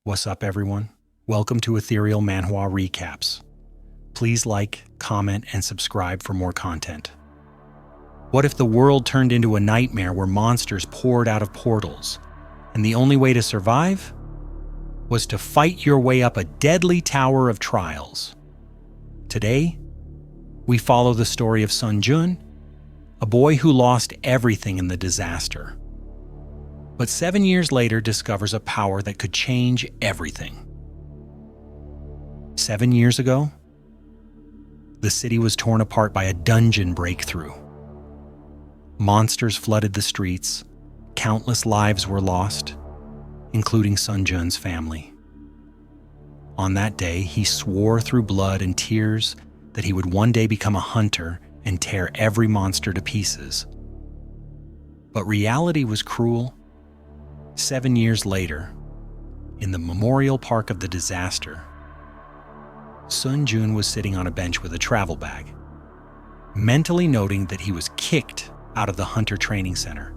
What's up, everyone? Welcome to Ethereal Manhwa Recaps. Please like, comment, and subscribe for more content. What if the world turned into a nightmare where monsters poured out of portals, and the only way to survive was to fight your way up a deadly tower of trials? Today, we follow the story of Sun Jun, a boy who lost everything in the disaster, but 7 years later discovers a power that could change everything. 7 years ago, the city was torn apart by a dungeon breakthrough. Monsters flooded the streets, countless lives were lost, including Sun Jun's family. On that day, he swore through blood and tears that he would one day become a hunter and tear every monster to pieces. But reality was cruel. 7 years later, in the memorial park of the disaster, Sun Jun was sitting on a bench with a travel bag, mentally noting that he was kicked out of the hunter training center.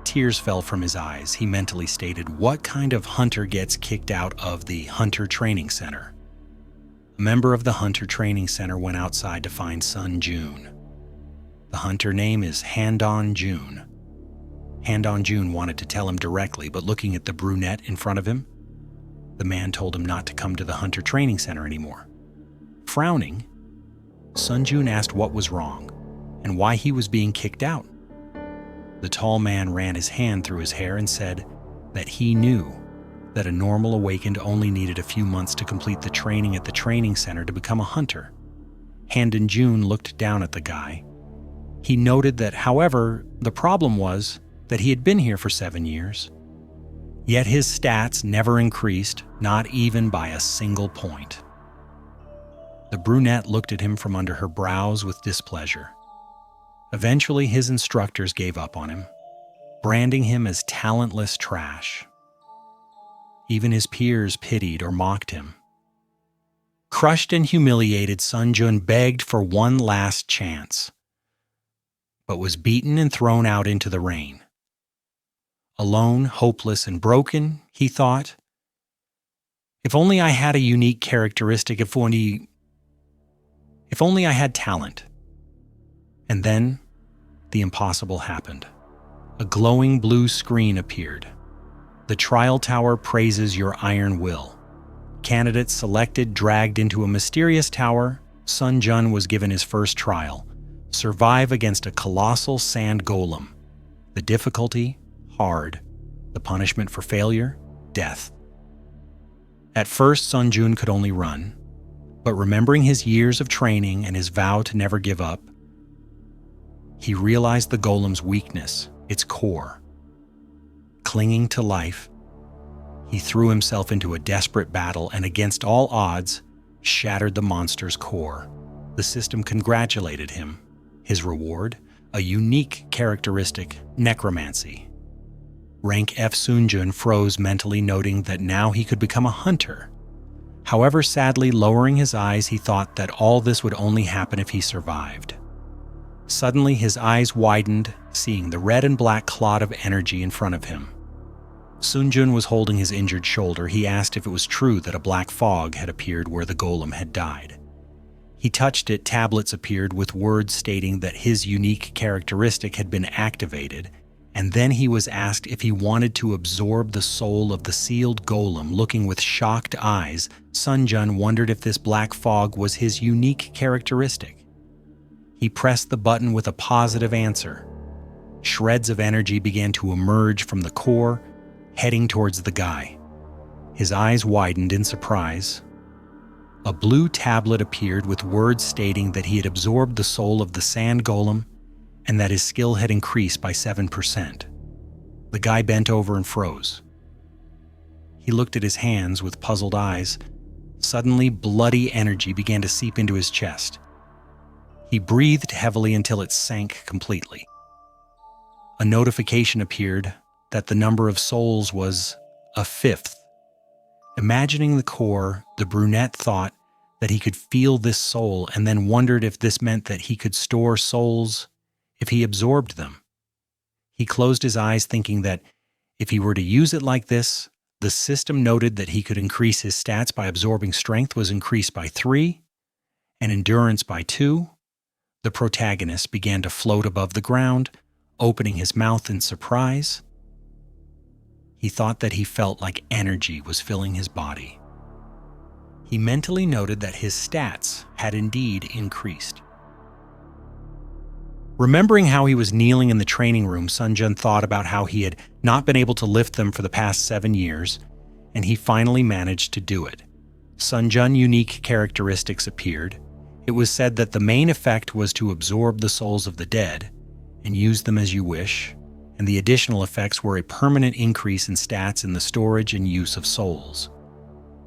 Tears fell from his eyes. He mentally stated, "What kind of hunter gets kicked out of the hunter training center?" A member of the hunter training center went outside to find Sun Jun. The hunter name is Han Jun. Han Jun wanted to tell him directly, but looking at the brunette in front of him, the man told him not to come to the hunter training center anymore. Frowning, Sun Jun asked what was wrong and why he was being kicked out. The tall man ran his hand through his hair and said that he knew that a normal awakened only needed a few months to complete the training at the training center to become a hunter. Han Jun looked down at the guy. He noted that, however, the problem was that he had been here for 7 years, yet his stats never increased, not even by a single point. The brunette looked at him from under her brows with displeasure. Eventually, his instructors gave up on him, branding him as talentless trash. Even his peers pitied or mocked him. Crushed and humiliated, Sun Jun begged for one last chance, but was beaten and thrown out into the rain. Alone, hopeless, and broken, he thought, if only I had a unique characteristic, if only I had talent. And then, the impossible happened. A glowing blue screen appeared. The trial tower praises your iron will. Candidates selected dragged into a mysterious tower. Sun Jun was given his first trial. Survive against a colossal sand golem. The difficulty, hard. The punishment for failure, death. At first, Sun Jun could only run, but remembering his years of training and his vow to never give up, he realized the golem's weakness, its core. Clinging to life, he threw himself into a desperate battle and, against all odds, shattered the monster's core. The system congratulated him. His reward, a unique characteristic, Necromancy. Rank F Sun Jun froze mentally, noting that now he could become a hunter. However, sadly, lowering his eyes, he thought that all this would only happen if he survived. Suddenly, his eyes widened, seeing the red and black clot of energy in front of him. Sun Jun was holding his injured shoulder. He asked if it was true that a black fog had appeared where the golem had died. He touched it. Tablets appeared with words stating that his unique characteristic had been activated, and then he was asked if he wanted to absorb the soul of the sealed golem. Looking with shocked eyes, Sun Jun wondered if this black fog was his unique characteristic. He pressed the button with a positive answer. Shreds of energy began to emerge from the core, heading towards the guy. His eyes widened in surprise. A blue tablet appeared with words stating that he had absorbed the soul of the sand golem and that his skill had increased by 7%. The guy bent over and froze. He looked at his hands with puzzled eyes. Suddenly, bloody energy began to seep into his chest. He breathed heavily until it sank completely. A notification appeared that the number of souls was a 5th. Imagining the core, the brunette thought that he could feel this soul and then wondered if this meant that he could store souls if he absorbed them. He closed his eyes, thinking that if he were to use it like this, The system noted that he could increase his stats by absorbing strength was increased by 3 and endurance by 2. The protagonist began to float above the ground, opening his mouth in surprise. He thought that he felt like energy was filling his body. He mentally noted that his stats had indeed increased. Remembering how he was kneeling in the training room, Sun Jun thought about how he had not been able to lift them for the past 7 years, and he finally managed to do it. Sun Jun unique characteristics appeared. It was said that the main effect was to absorb the souls of the dead and use them as you wish, and the additional effects were a permanent increase in stats in the storage and use of souls.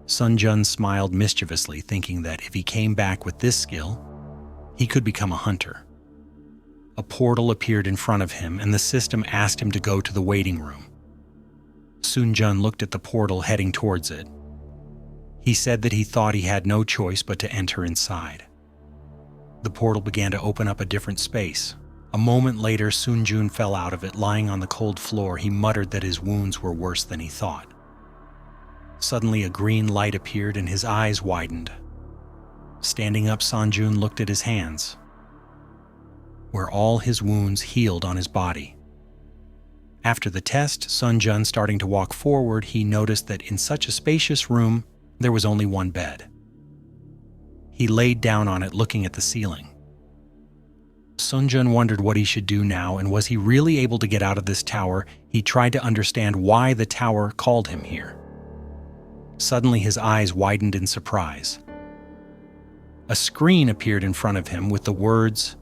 Sun Jun smiled mischievously, thinking that if he came back with this skill, he could become a hunter. A portal appeared in front of him, and the system asked him to go to the waiting room. Sun Jun looked at the portal heading towards it. He said that he thought he had no choice but to enter inside. The portal began to open up a different space. A moment later, Sun Jun fell out of it, lying on the cold floor. He muttered that his wounds were worse than he thought. Suddenly, a green light appeared and his eyes widened. Standing up, Sun Jun looked at his hands, where all his wounds healed on his body. After the test, Sun Jun starting to walk forward, he noticed that in such a spacious room, there was only one bed. He laid down on it, looking at the ceiling. Sun Jun wondered what he should do now, and was he really able to get out of this tower? He tried to understand why the tower called him here. Suddenly, his eyes widened in surprise. A screen appeared in front of him with the words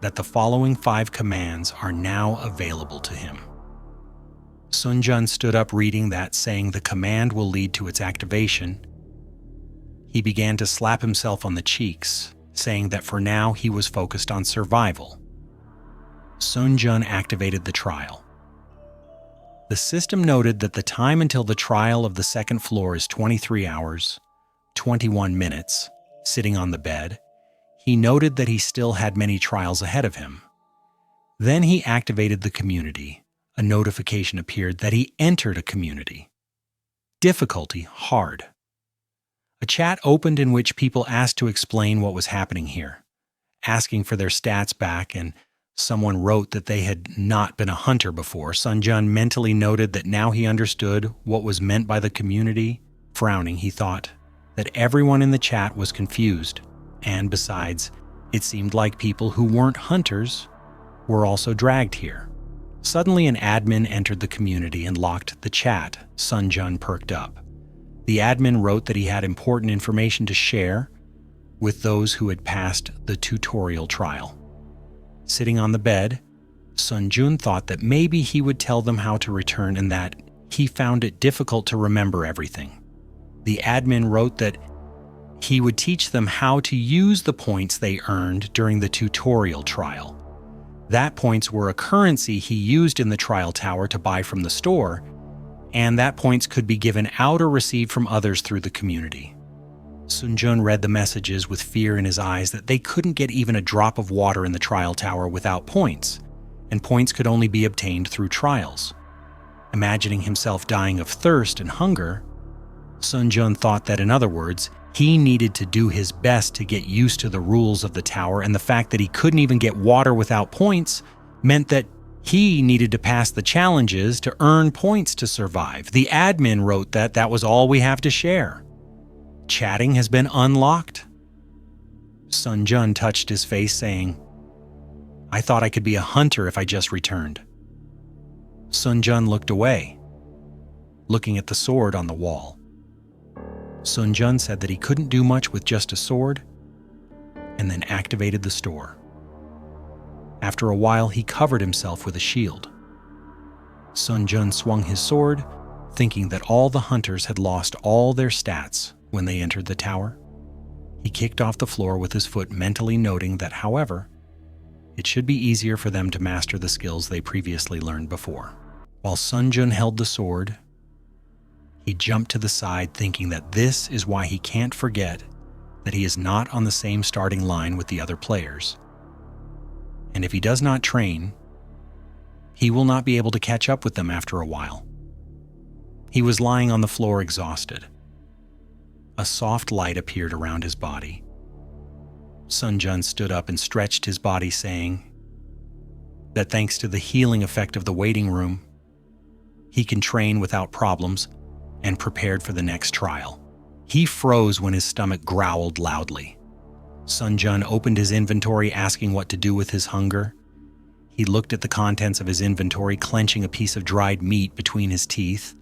that the following 5 commands are now available to him. Sun Jun stood up, reading that, saying the command will lead to its activation. He began to slap himself on the cheeks, saying that for now he was focused on survival. Sun Jun activated the trial. The system noted that the time until the trial of the second floor is 23 hours, 21 minutes, sitting on the bed. He noted that he still had many trials ahead of him. Then he activated the community. A notification appeared that he entered a community. Difficulty hard. A chat opened in which people asked to explain what was happening here, asking for their stats back, and someone wrote that they had not been a hunter before. Sun Jun mentally noted that now he understood what was meant by the community. Frowning, he thought that everyone in the chat was confused, and besides, it seemed like people who weren't hunters were also dragged here. Suddenly, an admin entered the community and locked the chat. Sun Jun perked up. The admin wrote that he had important information to share with those who had passed the tutorial trial. Sitting on the bed, Sun Jun thought that maybe he would tell them how to return and that he found it difficult to remember everything. The admin wrote that he would teach them how to use the points they earned during the tutorial trial. That points were a currency he used in the trial tower to buy from the store, and that points could be given out or received from others through the community. Sun Jun read the messages with fear in his eyes that they couldn't get even a drop of water in the trial tower without points, and points could only be obtained through trials. Imagining himself dying of thirst and hunger, Sun Jun thought that, in other words, he needed to do his best to get used to the rules of the tower, and the fact that he couldn't even get water without points meant that he needed to pass the challenges to earn points to survive. The admin wrote that that was all we have to share. Chatting has been unlocked. Sun Jun touched his face, saying, I thought I could be a hunter if I just returned. Sun Jun looked away, looking at the sword on the wall. Sun Jun said that he couldn't do much with just a sword, and then activated the store. After a while, he covered himself with a shield. Sun Jun swung his sword, thinking that all the hunters had lost all their stats when they entered the tower. He kicked off the floor with his foot, mentally noting that, however, it should be easier for them to master the skills they previously learned before. While Sun Jun held the sword, he jumped to the side, thinking that this is why he can't forget that he is not on the same starting line with the other players. And if he does not train, he will not be able to catch up with them after a while. He was lying on the floor exhausted. A soft light appeared around his body. Sun Jun stood up and stretched his body, saying that thanks to the healing effect of the waiting room, he can train without problems and prepared for the next trial. He froze when his stomach growled loudly. Sun Jun opened his inventory, asking what to do with his hunger. He looked at the contents of his inventory, clenching a piece of dried meat between his teeth.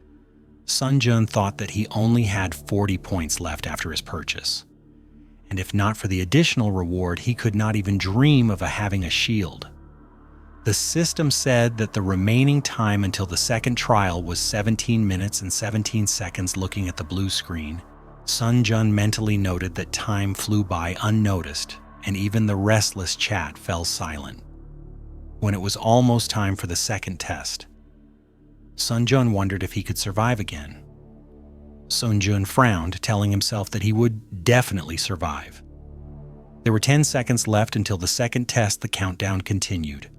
Sun Jun thought that he only had 40 points left after his purchase. And if not for the additional reward, he could not even dream of having a shield. The system said that the remaining time until the second trial was 17 minutes and 17 seconds. Looking at the blue screen, Sun Jun mentally noted that time flew by unnoticed, and even the restless chat fell silent. When it was almost time for the second test, Sun Jun wondered if he could survive again. Sun Jun frowned, telling himself that he would definitely survive. There were 10 seconds left until the second test. The countdown continued.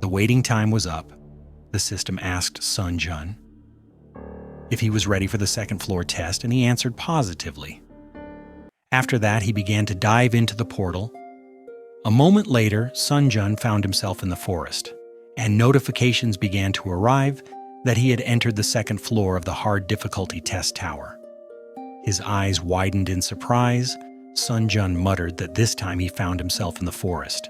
The waiting time was up. The system asked Sun Jun if he was ready for the second floor test, and he answered positively. After that, he began to dive into the portal. A moment later, Sun Jun found himself in the forest, and notifications began to arrive that he had entered the second floor of the hard difficulty test tower. His eyes widened in surprise. Sun Jun muttered that this time he found himself in the forest.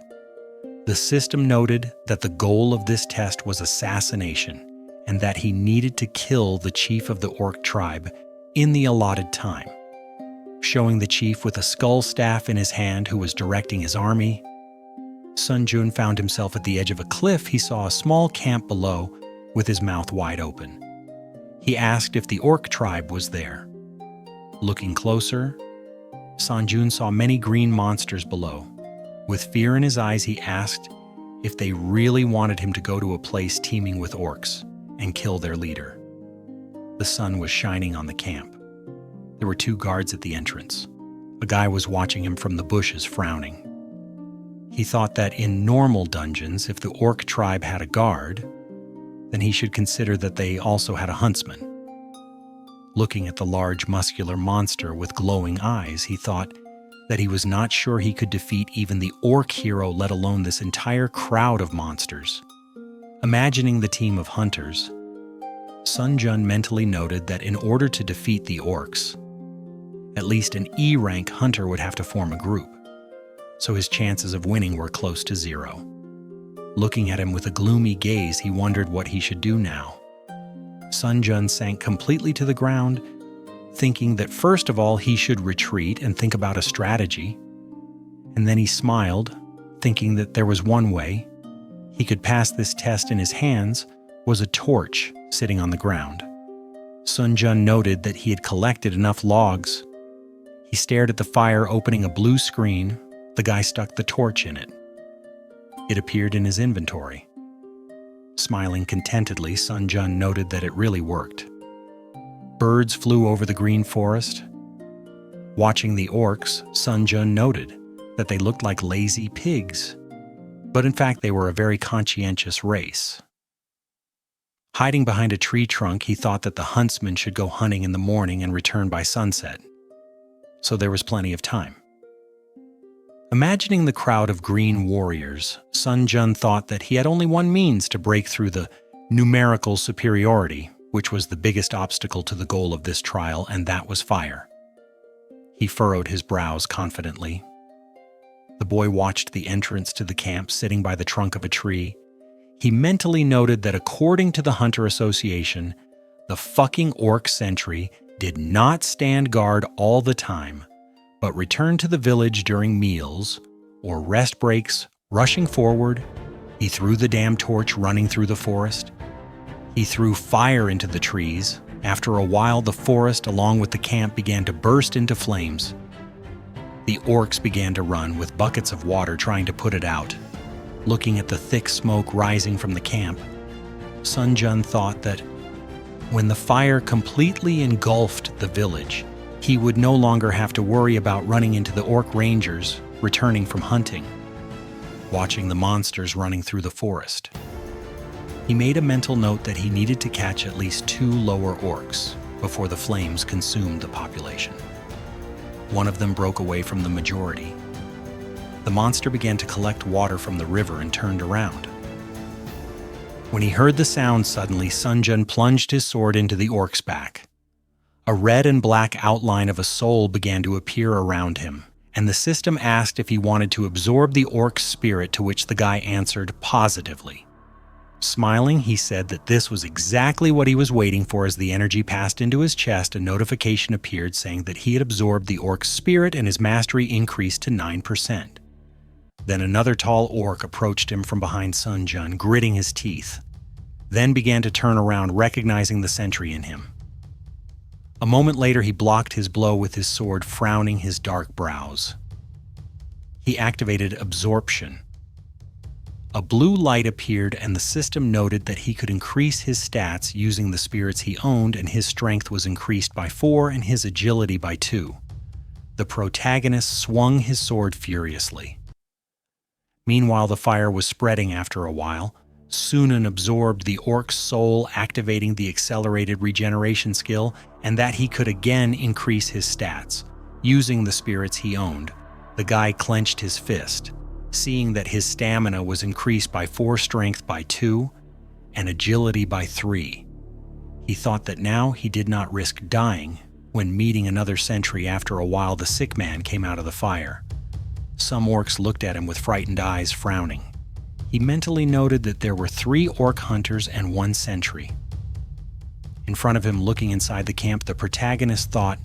The system noted that the goal of this test was assassination, and that he needed to kill the chief of the orc tribe in the allotted time. Showing the chief with a skull staff in his hand who was directing his army, Sun Jun found himself at the edge of a cliff. He saw a small camp below with his mouth wide open. He asked if the orc tribe was there. Looking closer, Sun Jun saw many green monsters below. With fear in his eyes, he asked if they really wanted him to go to a place teeming with orcs and kill their leader. The sun was shining on the camp. There were 2 guards at the entrance. A guy was watching him from the bushes, frowning. He thought that in normal dungeons, if the orc tribe had a guard, then he should consider that they also had a huntsman. Looking at the large, muscular monster with glowing eyes, he thought that he was not sure he could defeat even the orc hero, let alone this entire crowd of monsters. Imagining the team of hunters, Sun Jun mentally noted that in order to defeat the orcs, at least an E-rank hunter would have to form a group, so his chances of winning were close to 0. Looking at him with a gloomy gaze, he wondered what he should do now. Sun Jun sank completely to the ground, thinking that first of all he should retreat and think about a strategy, and then he smiled, thinking that there was one way he could pass this test. In his hands was a torch sitting on the ground. Sun Jun noted that he had collected enough logs. He stared at the fire, opening a blue screen. The guy stuck the torch in it. It appeared in his inventory. Smiling contentedly, Sun Jun noted that it really worked. Birds flew over the green forest. Watching the orcs, Sun Jun noted that they looked like lazy pigs, but in fact they were a very conscientious race. Hiding behind a tree trunk, he thought that the huntsman should go hunting in the morning and return by sunset, so there was plenty of time. Imagining the crowd of green warriors, Sun Jun thought that he had only one means to break through the numerical superiority, which was the biggest obstacle to the goal of this trial, and that was fire. He furrowed his brows confidently. The boy watched the entrance to the camp, sitting by the trunk of a tree. He mentally noted that according to the Hunter Association, the fucking orc sentry did not stand guard all the time, but returned to the village during meals or rest breaks, rushing forward. He threw the damn torch, running through the forest. He threw fire into the trees. After a while, the forest, along with the camp, began to burst into flames. The orcs began to run with buckets of water, trying to put it out. Looking at the thick smoke rising from the camp, Sun Jun thought that when the fire completely engulfed the village, he would no longer have to worry about running into the orc rangers returning from hunting, watching the monsters running through the forest. He made a mental note that he needed to catch at least 2 lower orcs before the flames consumed the population. One of them broke away from the majority. The monster began to collect water from the river and turned around. When he heard the sound, suddenly Sun Jun plunged his sword into the orc's back. A red and black outline of a soul began to appear around him, and the system asked if he wanted to absorb the orc's spirit, to which the guy answered positively. Smiling, he said that this was exactly what he was waiting for. As the energy passed into his chest, a notification appeared saying that he had absorbed the orc's spirit and his mastery increased to 9%. Then another tall orc approached him from behind Sun Jun, gritting his teeth, then began to turn around, recognizing the sentry in him. A moment later, he blocked his blow with his sword, frowning his dark brows. He activated absorption. A blue light appeared, and the system noted that he could increase his stats using the spirits he owned, and his strength was increased by 4 and his agility by 2. The protagonist swung his sword furiously. Meanwhile, the fire was spreading after a while. Sunan absorbed the orc's soul, activating the accelerated regeneration skill, and that he could again increase his stats, using the spirits he owned. The guy clenched his fist, seeing that his stamina was increased by 4, strength by 2, and agility by 3. He thought that now he did not risk dying. When meeting another sentry after a while, the sick man came out of the fire. Some orcs looked at him with frightened eyes, frowning. He mentally noted that there were 3 orc hunters and 1 sentry. In front of him, looking inside the camp, the protagonist thought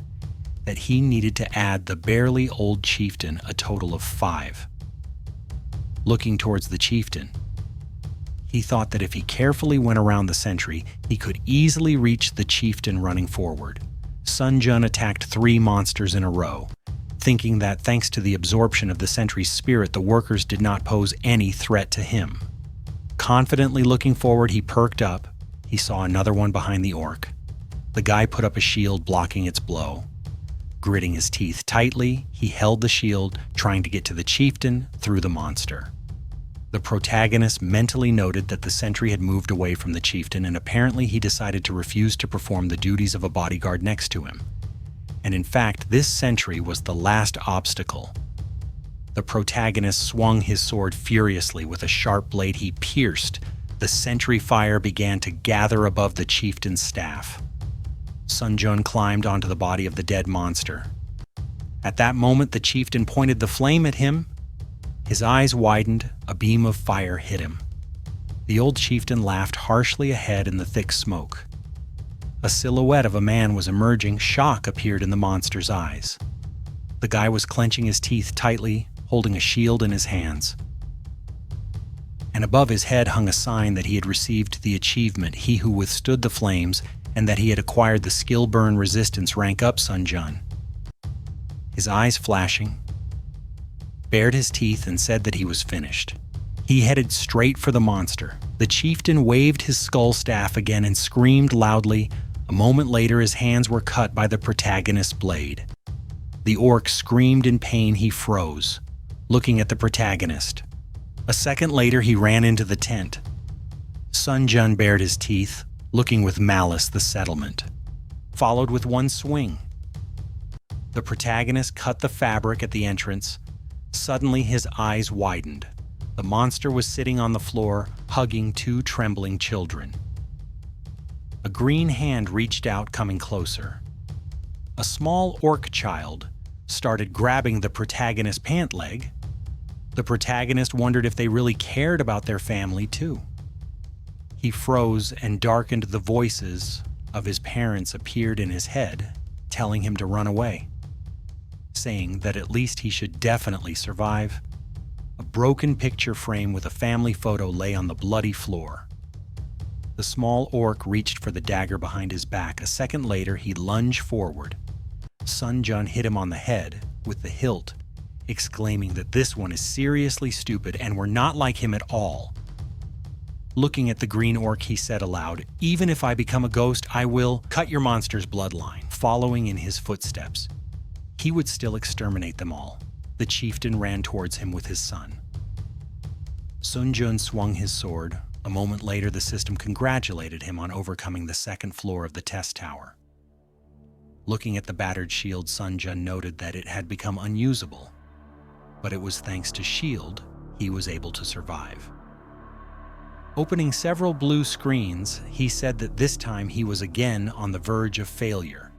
that he needed to add the barely old chieftain, a total of 5. Looking towards the chieftain, he thought that if he carefully went around the sentry, he could easily reach the chieftain running forward. Sun Jun attacked 3 monsters in a row, thinking that thanks to the absorption of the sentry's spirit, the workers did not pose any threat to him. Confidently looking forward, he perked up. He saw another one behind the orc. The guy put up a shield, blocking its blow. Gritting his teeth tightly, he held the shield, trying to get to the chieftain through the monster. The protagonist mentally noted that the sentry had moved away from the chieftain, and apparently he decided to refuse to perform the duties of a bodyguard next to him. And in fact, this sentry was the last obstacle. The protagonist swung his sword furiously. With a sharp blade he pierced. The sentry fire began to gather above the chieftain's staff. Sun Jun climbed onto the body of the dead monster. At that moment, the chieftain pointed the flame at him. His eyes widened. A beam of fire hit him. The old chieftain laughed harshly ahead in the thick smoke. A silhouette of a man was emerging. Shock appeared in the monster's eyes. The guy was clenching his teeth tightly, holding a shield in his hands. And above his head hung a sign that he had received the achievement, He Who Withstood the Flames, and that he had acquired the skill burn resistance rank up. Sun Jun, his eyes flashing, bared his teeth and said that he was finished. He headed straight for the monster. The chieftain waved his skull staff again and screamed loudly. A moment later, his hands were cut by the protagonist's blade. The orc screamed in pain. He froze, looking at the protagonist. A second later, he ran into the tent. Sun Jun bared his teeth, looking with malice the settlement, followed with one swing. The protagonist cut the fabric at the entrance. Suddenly, his eyes widened. The monster was sitting on the floor, hugging 2 trembling children. A green hand reached out, coming closer. A small orc child started grabbing the protagonist's pant leg. The protagonist wondered if they really cared about their family too. He froze and darkened. The voices of his parents appeared in his head, telling him to run away, saying that at least he should definitely survive. A broken picture frame with a family photo lay on the bloody floor. The small orc reached for the dagger behind his back. A second later, he lunged forward. Sun Jun hit him on the head with the hilt, exclaiming that this one is seriously stupid and we're not like him at all. Looking at the green orc, he said aloud, "Even if I become a ghost, I will cut your monster's bloodline." Following in his footsteps, he would still exterminate them all. The chieftain ran towards him with his son. Sun Jun swung his sword, A moment later, the system congratulated him on overcoming the second floor of the test tower. Looking at the battered shield, Sun Jun noted that it had become unusable, but it was thanks to shield he was able to survive. Opening several blue screens, he said that this time he was again on the verge of failure.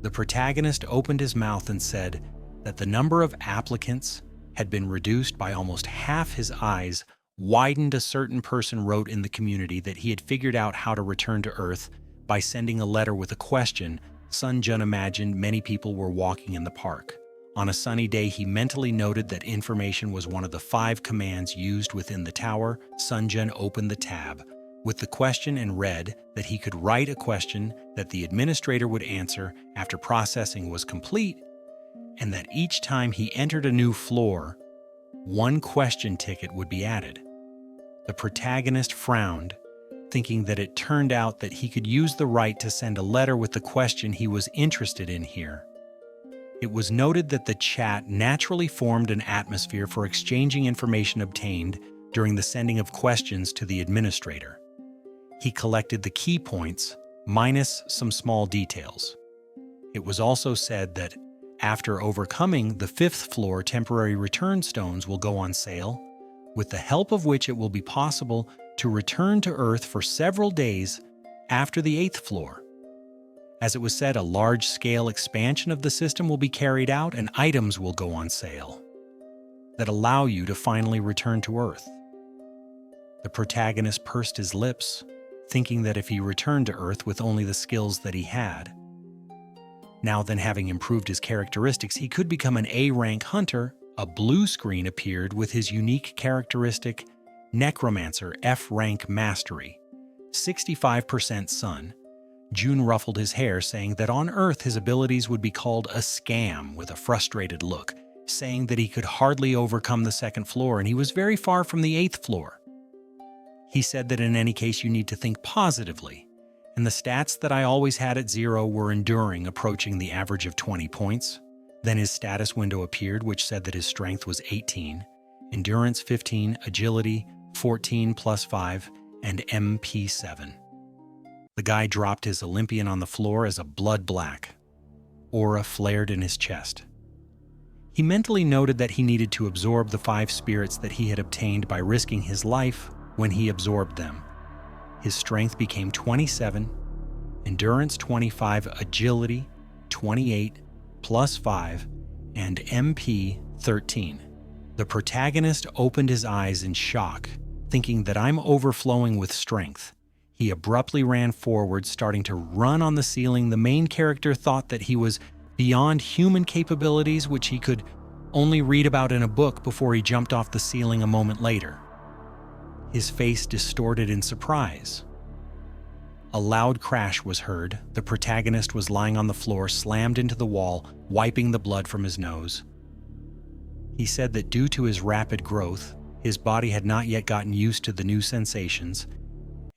The protagonist opened his mouth and said that the number of applicants had been reduced by almost half. His eyes widened. A certain person wrote in the community that he had figured out how to return to Earth by sending a letter with a question. Sun Jun imagined many people were walking in the park. On a sunny day, he mentally noted that information was one of the 5 commands used within the tower. Sun Jun opened the tab with the question and read that he could write a question that the administrator would answer after processing was complete, and that each time he entered a new floor, 1 question ticket would be added. The protagonist frowned, thinking that it turned out that he could use the right to send a letter with the question he was interested in here. It was noted that the chat naturally formed an atmosphere for exchanging information obtained during the sending of questions to the administrator. He collected the key points, minus some small details. It was also said that after overcoming the 5th floor, temporary return stones will go on sale, with the help of which it will be possible to return to Earth for several days after the 8th floor. As it was said, a large-scale expansion of the system will be carried out and items will go on sale that allow you to finally return to Earth. The protagonist pursed his lips, thinking that if he returned to Earth with only the skills that he had, now then having improved his characteristics, he could become an A-rank hunter. A blue screen appeared with his unique characteristic Necromancer F-rank mastery, 65% Sun. June ruffled his hair, saying that on Earth his abilities would be called a scam, with a frustrated look, saying that he could hardly overcome the 2nd floor and he was very far from the 8th floor. He said that in any case you need to think positively, and the stats that I always had at 0 were enduring, approaching the average of 20 points. Then his status window appeared, which said that his strength was 18, endurance 15, agility 14 plus 5, and MP 7. The guy dropped his Olympian on the floor as a blood-black aura flared in his chest. He mentally noted that he needed to absorb the 5 spirits that he had obtained by risking his life when he absorbed them. His strength became 27, endurance 25, agility 28, plus 5, and MP 13. The protagonist opened his eyes in shock, thinking that I'm overflowing with strength. He abruptly ran forward, starting to run on the ceiling. The main character thought that he was beyond human capabilities, which he could only read about in a book, before he jumped off the ceiling a moment later. His face distorted in surprise. A loud crash was heard. The protagonist was lying on the floor, slammed into the wall, wiping the blood from his nose. He said that due to his rapid growth, his body had not yet gotten used to the new sensations,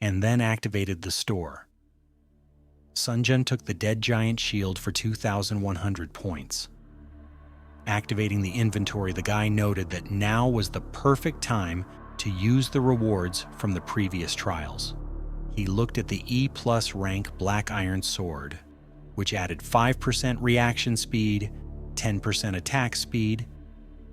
and then activated the store. Sun Jun took the dead giant shield for 2,100 points. Activating the inventory, the guy noted that now was the perfect time to use the rewards from the previous trials. He looked at the E+ rank Black Iron Sword, which added 5% reaction speed, 10% attack speed.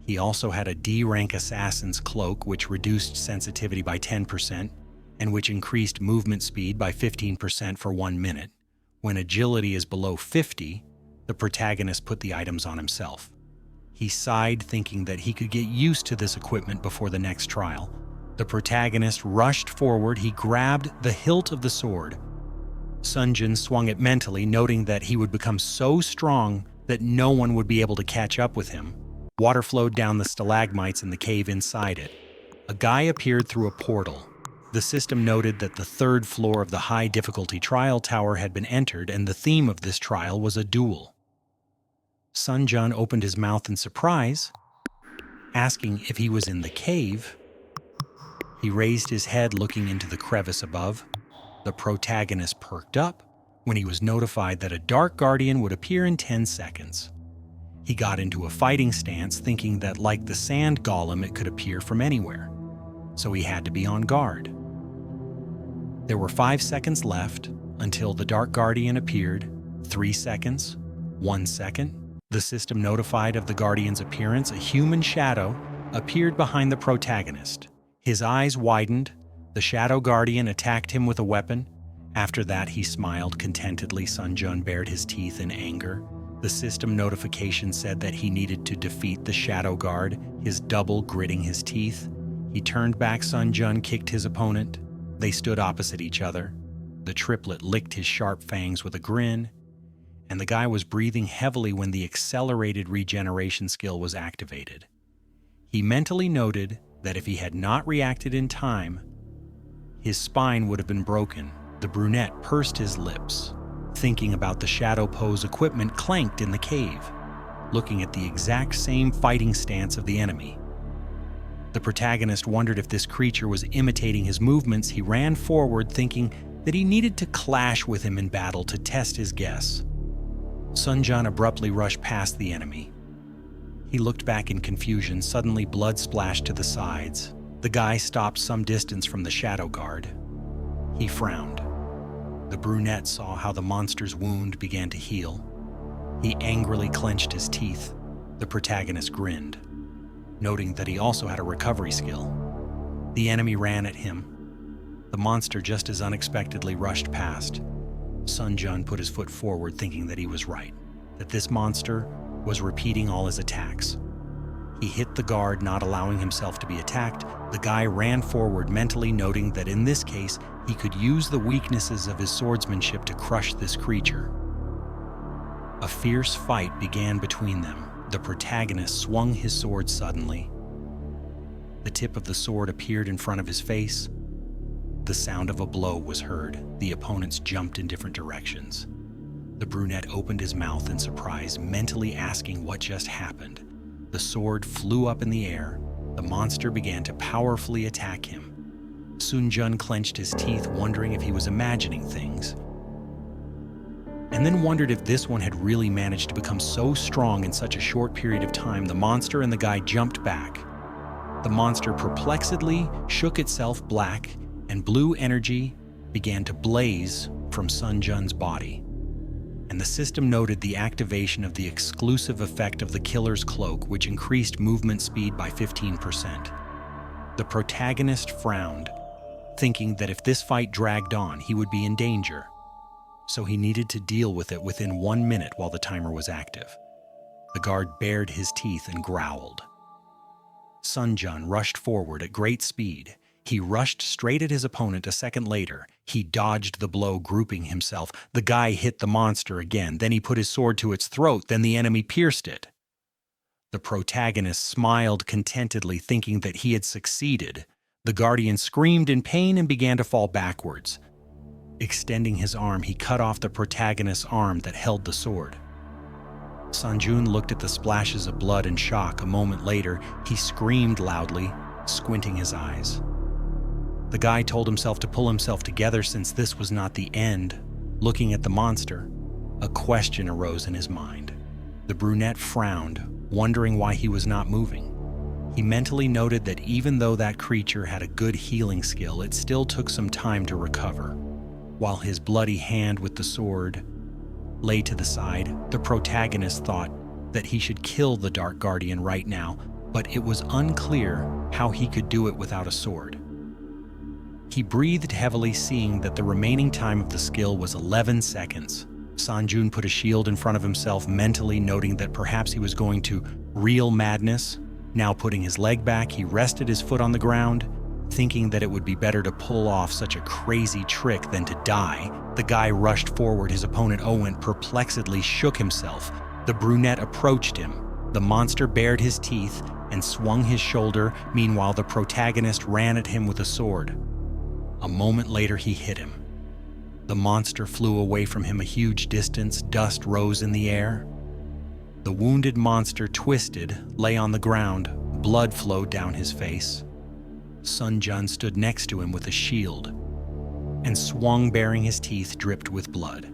He also had a D rank Assassin's Cloak, which reduced sensitivity by 10%, and which increased movement speed by 15% for 1 minute. When agility is below 50, the protagonist put the items on himself. He sighed, thinking that he could get used to this equipment before the next trial. The protagonist rushed forward. He grabbed the hilt of the sword. Sun Jun swung it mentally, noting that he would become so strong that no one would be able to catch up with him. Water flowed down the stalagmites in the cave inside it. A guy appeared through a portal. The system noted that the 3rd floor of the high difficulty trial tower had been entered, and the theme of this trial was a duel. Sun Jun opened his mouth in surprise, asking if he was in the cave. He raised his head, looking into the crevice above. The protagonist perked up when he was notified that a Dark Guardian would appear in 10 seconds. He got into a fighting stance, thinking that like the sand golem, it could appear from anywhere. so he had to be on guard. There were 5 seconds left until the Dark Guardian appeared. 3 seconds, 1 second. The system notified of the Guardian's appearance. A human shadow appeared behind the protagonist. His eyes widened. The Shadow Guardian attacked him with a weapon. After that, he smiled contentedly. Sun Jun bared his teeth in anger. The system notification said that he needed to defeat the Shadow Guard, his double gritting his teeth. He turned back. Sun Jun kicked his opponent. They stood opposite each other. The triplet licked his sharp fangs with a grin, and the guy was breathing heavily when the accelerated regeneration skill was activated. He mentally noted that if he had not reacted in time, his spine would have been broken. The brunette pursed his lips, thinking about the shadow pose equipment clanked in the cave, looking at the exact same fighting stance of the enemy. The protagonist wondered if this creature was imitating his movements. He ran forward, thinking that he needed to clash with him in battle to test his guess. Sun Jun abruptly rushed past the enemy. He looked back in confusion. Suddenly, blood splashed to the sides. The guy stopped some distance from the Shadow Guard. He frowned. The brunette saw how the monster's wound began to heal. He angrily clenched his teeth. The protagonist grinned, noting that he also had a recovery skill. The enemy ran at him. The monster just as unexpectedly rushed past. Sun Jun put his foot forward, thinking that he was right, that this monster was repeating all his attacks. He hit the guard, not allowing himself to be attacked. The guy ran forward, mentally noting that in this case, he could use the weaknesses of his swordsmanship to crush this creature. A fierce fight began between them. The protagonist swung his sword suddenly. The tip of the sword appeared in front of his face. The sound of a blow was heard. The opponents jumped in different directions. The brunette opened his mouth in surprise, mentally asking what just happened. The sword flew up in the air. The monster began to powerfully attack him. Sun Jun clenched his teeth, wondering if he was imagining things, and then wondered if this one had really managed to become so strong in such a short period of time. The monster and the guy jumped back. The monster perplexedly shook itself. Black and blue energy began to blaze from Sun Jun's body, and the system noted the activation of the exclusive effect of the killer's cloak, which increased movement speed by 15%. The protagonist frowned, thinking that if this fight dragged on, he would be in danger, so he needed to deal with it within 1 minute while the timer was active. The guard bared his teeth and growled. Sun Jun rushed forward at great speed. He rushed straight at his opponent. A second later, he dodged the blow, grouping himself. The guy hit the monster again. Then he put his sword to its throat. Then the enemy pierced it. The protagonist smiled contentedly, thinking that he had succeeded. The guardian screamed in pain and began to fall backwards. Extending his arm, he cut off the protagonist's arm that held the sword. Sun Jun looked at the splashes of blood in shock. A moment later, he screamed loudly, squinting his eyes. The guy told himself to pull himself together, since this was not the end. Looking at the monster, a question arose in his mind. The brunette frowned, wondering why he was not moving. He mentally noted that even though that creature had a good healing skill, it still took some time to recover. While his bloody hand with the sword lay to the side, the protagonist thought that he should kill the Dark Guardian right now, but it was unclear how he could do it without a sword. He breathed heavily, seeing that the remaining time of the skill was 11 seconds. Sun Jun put a shield in front of himself, mentally noting that perhaps he was going to real madness. Now putting his leg back, he rested his foot on the ground, thinking that it would be better to pull off such a crazy trick than to die. The guy rushed forward. His opponent Owen perplexedly shook himself. The brunette approached him. The monster bared his teeth and swung his shoulder. Meanwhile, the protagonist ran at him with a sword. A moment later, he hit him. The monster flew away from him a huge distance. Dust rose in the air. The wounded monster twisted, lay on the ground. Blood flowed down his face. Sun Jun stood next to him with a shield and swung, baring his teeth dripped with blood.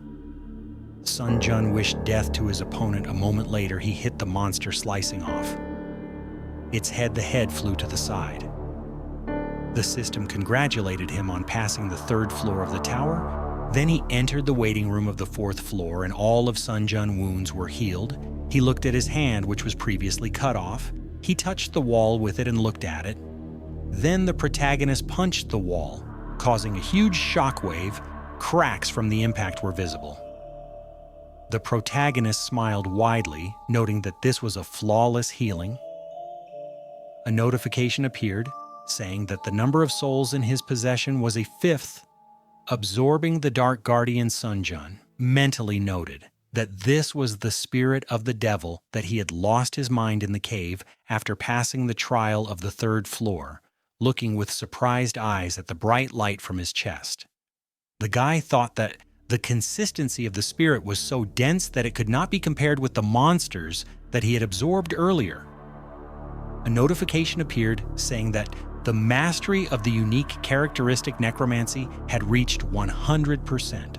Sun Jun wished death to his opponent. A moment later, he hit the monster, slicing off its head. The head flew to the side. The system congratulated him on passing the 3rd floor of the tower. Then he entered the waiting room of the 4th floor, and all of Sun Jun wounds were healed. He looked at his hand, which was previously cut off. He touched the wall with it and looked at it. Then the protagonist punched the wall, causing a huge shockwave. Cracks from the impact were visible. The protagonist smiled widely, noting that this was a flawless healing. A notification appeared, saying that the number of souls in his possession was a 5th. Absorbing the Dark Guardian, Sun Jun mentally noted that this was the spirit of the devil that he had lost his mind in the cave after passing the trial of the 3rd floor, looking with surprised eyes at the bright light from his chest. The guy thought that the consistency of the spirit was so dense that it could not be compared with the monsters that he had absorbed earlier. A notification appeared saying that the mastery of the unique characteristic necromancy had reached 100%,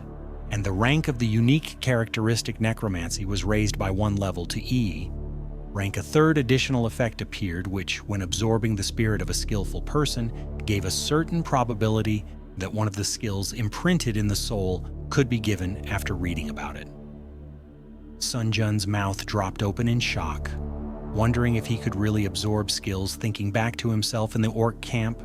and the rank of the unique characteristic necromancy was raised by 1 level to E. Rank. A 3rd additional effect appeared, which, when absorbing the spirit of a skillful person, gave a certain probability that one of the skills imprinted in the soul could be given after reading about it. Sun Jun's mouth dropped open in shock, wondering if he could really absorb skills, thinking back to himself in the orc camp.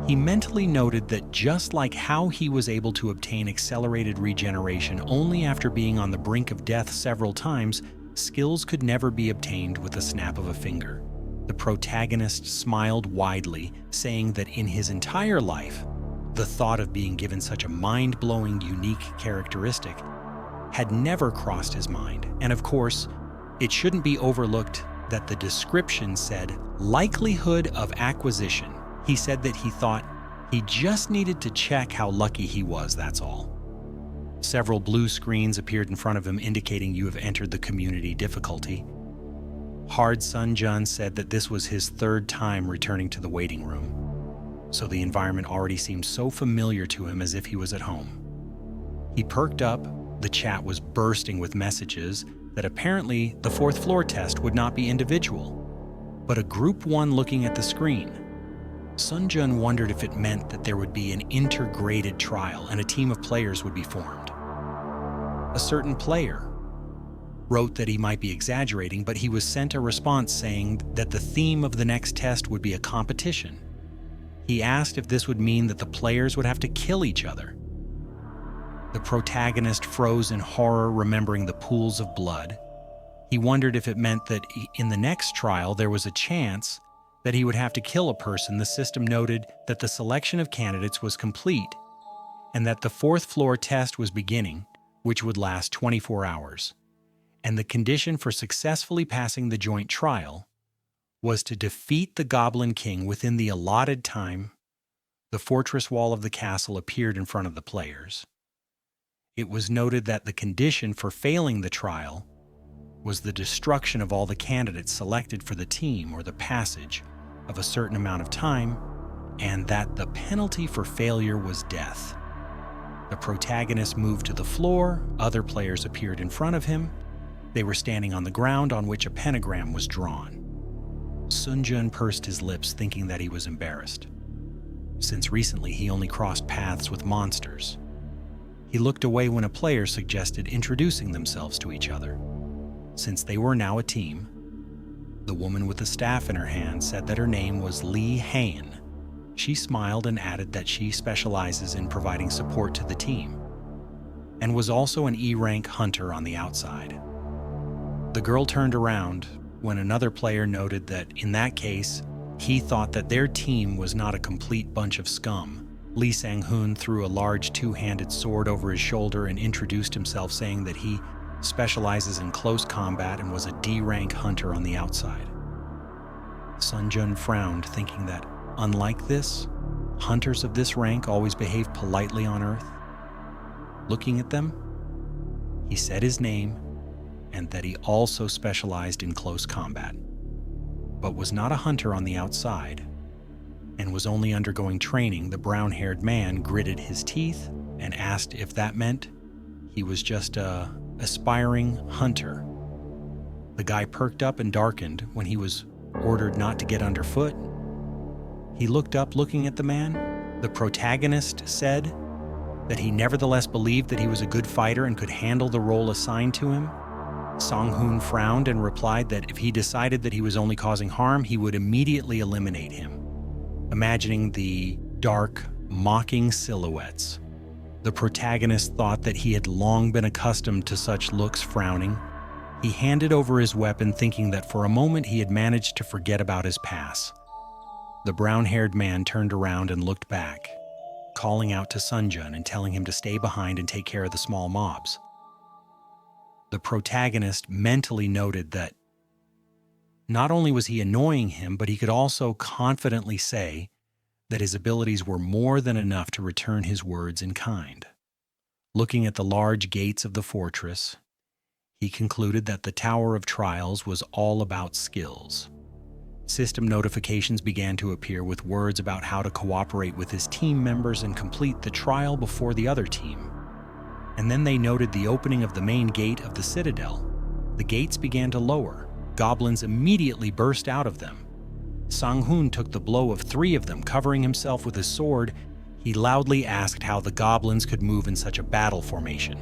He mentally noted that just like how he was able to obtain accelerated regeneration only after being on the brink of death several times, skills could never be obtained with the snap of a finger. The protagonist smiled widely, saying that in his entire life, the thought of being given such a mind-blowing, unique characteristic had never crossed his mind. And of course, it shouldn't be overlooked that the description said likelihood of acquisition. He said that he thought he just needed to check how lucky he was, that's all. Several blue screens appeared in front of him indicating you have entered the community difficulty. Hard Sun Jun said that this was his 3rd time returning to the waiting room, so the environment already seemed so familiar to him as if he was at home. He perked up. The chat was bursting with messages that apparently the 4th floor test would not be individual, but a group 1 looking at the screen. Sun Jun wondered if it meant that there would be an integrated trial and a team of players would be formed. A certain player wrote that he might be exaggerating, but he was sent a response saying that the theme of the next test would be a competition. He asked if this would mean that the players would have to kill each other. The protagonist froze in horror, remembering the pools of blood. He wondered if it meant that in the next trial there was a chance that he would have to kill a person. The system noted that the selection of candidates was complete and that the 4th floor test was beginning, which would last 24 hours. And the condition for successfully passing the joint trial was to defeat the Goblin King within the allotted time. The fortress wall of the castle appeared in front of the players. It was noted that the condition for failing the trial was the destruction of all the candidates selected for the team or the passage of a certain amount of time, and that the penalty for failure was death. The protagonist moved to the floor. Other players appeared in front of him. They were standing on the ground on which a pentagram was drawn. Sun Jun pursed his lips, thinking that he was embarrassed, since recently he only crossed paths with monsters. He looked away when a player suggested introducing themselves to each other. Since they were now a team, the woman with the staff in her hand said that her name was Lee Hain. She smiled and added that she specializes in providing support to the team, and was also an E-rank hunter on the outside. The girl turned around when another player noted that in that case, he thought that their team was not a complete bunch of scum. Lee Sang-hoon threw a large 2-handed sword over his shoulder and introduced himself, saying that he specializes in close combat and was a D-rank hunter on the outside. Sun Jun frowned, thinking that, unlike this, hunters of this rank always behave politely on Earth. Looking at them, he said his name and that he also specialized in close combat, but was not a hunter on the outside and was only undergoing training. The brown-haired man gritted his teeth and asked if that meant he was just a aspiring hunter. The guy perked up and darkened when he was ordered not to get underfoot. He looked up, looking at the man. The protagonist said that he nevertheless believed that he was a good fighter and could handle the role assigned to him. Sang-hoon frowned and replied that if he decided that he was only causing harm, he would immediately eliminate him. Imagining the dark, mocking silhouettes, the protagonist thought that he had long been accustomed to such looks. Frowning, he handed over his weapon, thinking that for a moment he had managed to forget about his past. The brown-haired man turned around and looked back, calling out to Sunjun and telling him to stay behind and take care of the small mobs. The protagonist mentally noted that not only was he annoying him, but he could also confidently say that his abilities were more than enough to return his words in kind. Looking at the large gates of the fortress, he concluded that the Tower of Trials was all about skills. System notifications began to appear with words about how to cooperate with his team members and complete the trial before the other team. And then they noted the opening of the main gate of the citadel. The gates began to lower. Goblins immediately burst out of them. Sang-hoon took the blow of 3 of them, covering himself with his sword. He loudly asked how the goblins could move in such a battle formation,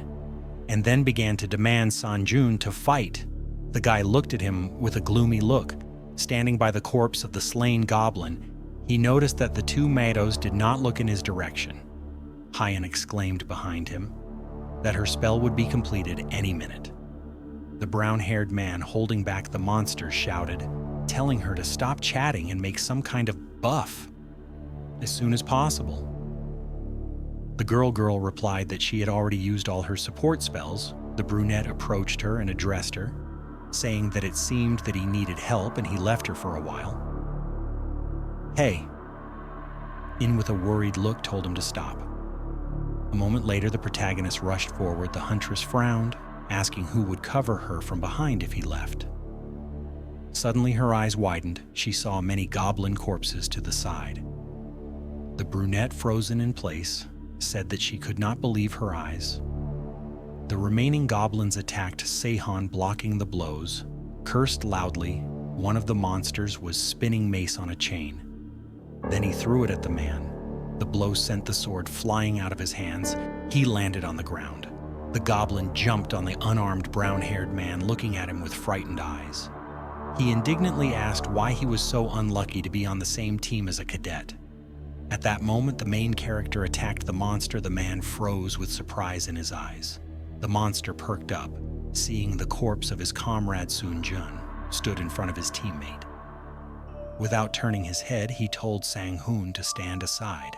and then began to demand Sanjun to fight. The guy looked at him with a gloomy look. Standing by the corpse of the slain goblin, he noticed that the 2 Mados did not look in his direction. Hyen exclaimed behind him that her spell would be completed any minute. The brown-haired man holding back the monsters shouted, telling her to stop chatting and make some kind of buff as soon as possible. The girl replied that she had already used all her support spells. The brunette approached her and addressed her, saying that it seemed that he needed help and he left her for a while. Hey. In with a worried look told him to stop. A moment later, the protagonist rushed forward. The huntress frowned, asking who would cover her from behind if he left. Suddenly, her eyes widened. She saw many goblin corpses to the side. The brunette, frozen in place, said that she could not believe her eyes. The remaining goblins attacked Seihan, blocking the blows, cursed loudly. One of the monsters was spinning mace on a chain. Then he threw it at the man. The blow sent the sword flying out of his hands. He landed on the ground. The goblin jumped on the unarmed brown-haired man, looking at him with frightened eyes. He indignantly asked why he was so unlucky to be on the same team as a cadet. At that moment, the main character attacked the monster. The man froze with surprise in his eyes. The monster perked up, seeing the corpse of his comrade Sunjun stood in front of his teammate. Without turning his head, he told Sang-hoon to stand aside.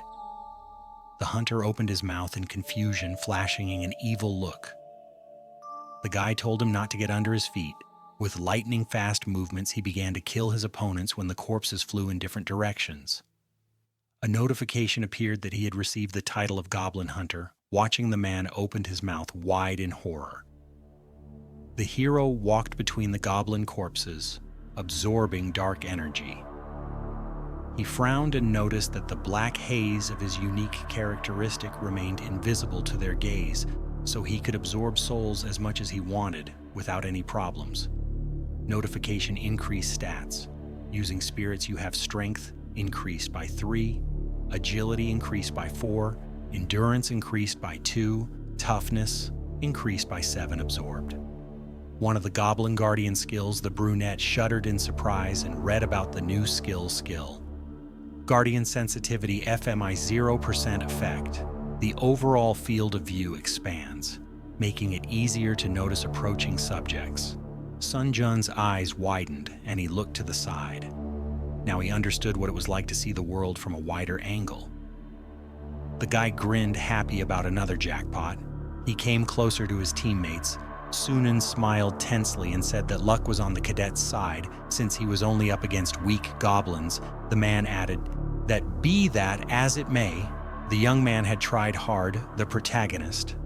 The hunter opened his mouth in confusion, flashing an evil look. The guy told him not to get under his feet. With lightning-fast movements, he began to kill his opponents when the corpses flew in different directions. A notification appeared that he had received the title of Goblin Hunter. Watching, the man opened his mouth wide in horror. The hero walked between the goblin corpses, absorbing dark energy. He frowned and noticed that the black haze of his unique characteristic remained invisible to their gaze, so he could absorb souls as much as he wanted without any problems. Notification increased stats. Using spirits, you have strength increased by 3, agility increased by 4, endurance increased by 2, toughness increased by 7 absorbed. One of the Goblin Guardian skills, the brunette shuddered in surprise and read about the new skill. Guardian sensitivity FMI 0% effect. The overall field of view expands, making it easier to notice approaching subjects. Sunjun's eyes widened and he looked to the side. Now he understood what it was like to see the world from a wider angle. The guy grinned, happy about another jackpot. He came closer to his teammates. Sunan smiled tensely and said that luck was on the cadet's side since he was only up against weak goblins. The man added that be that as it may, the young man had tried hard, the protagonist.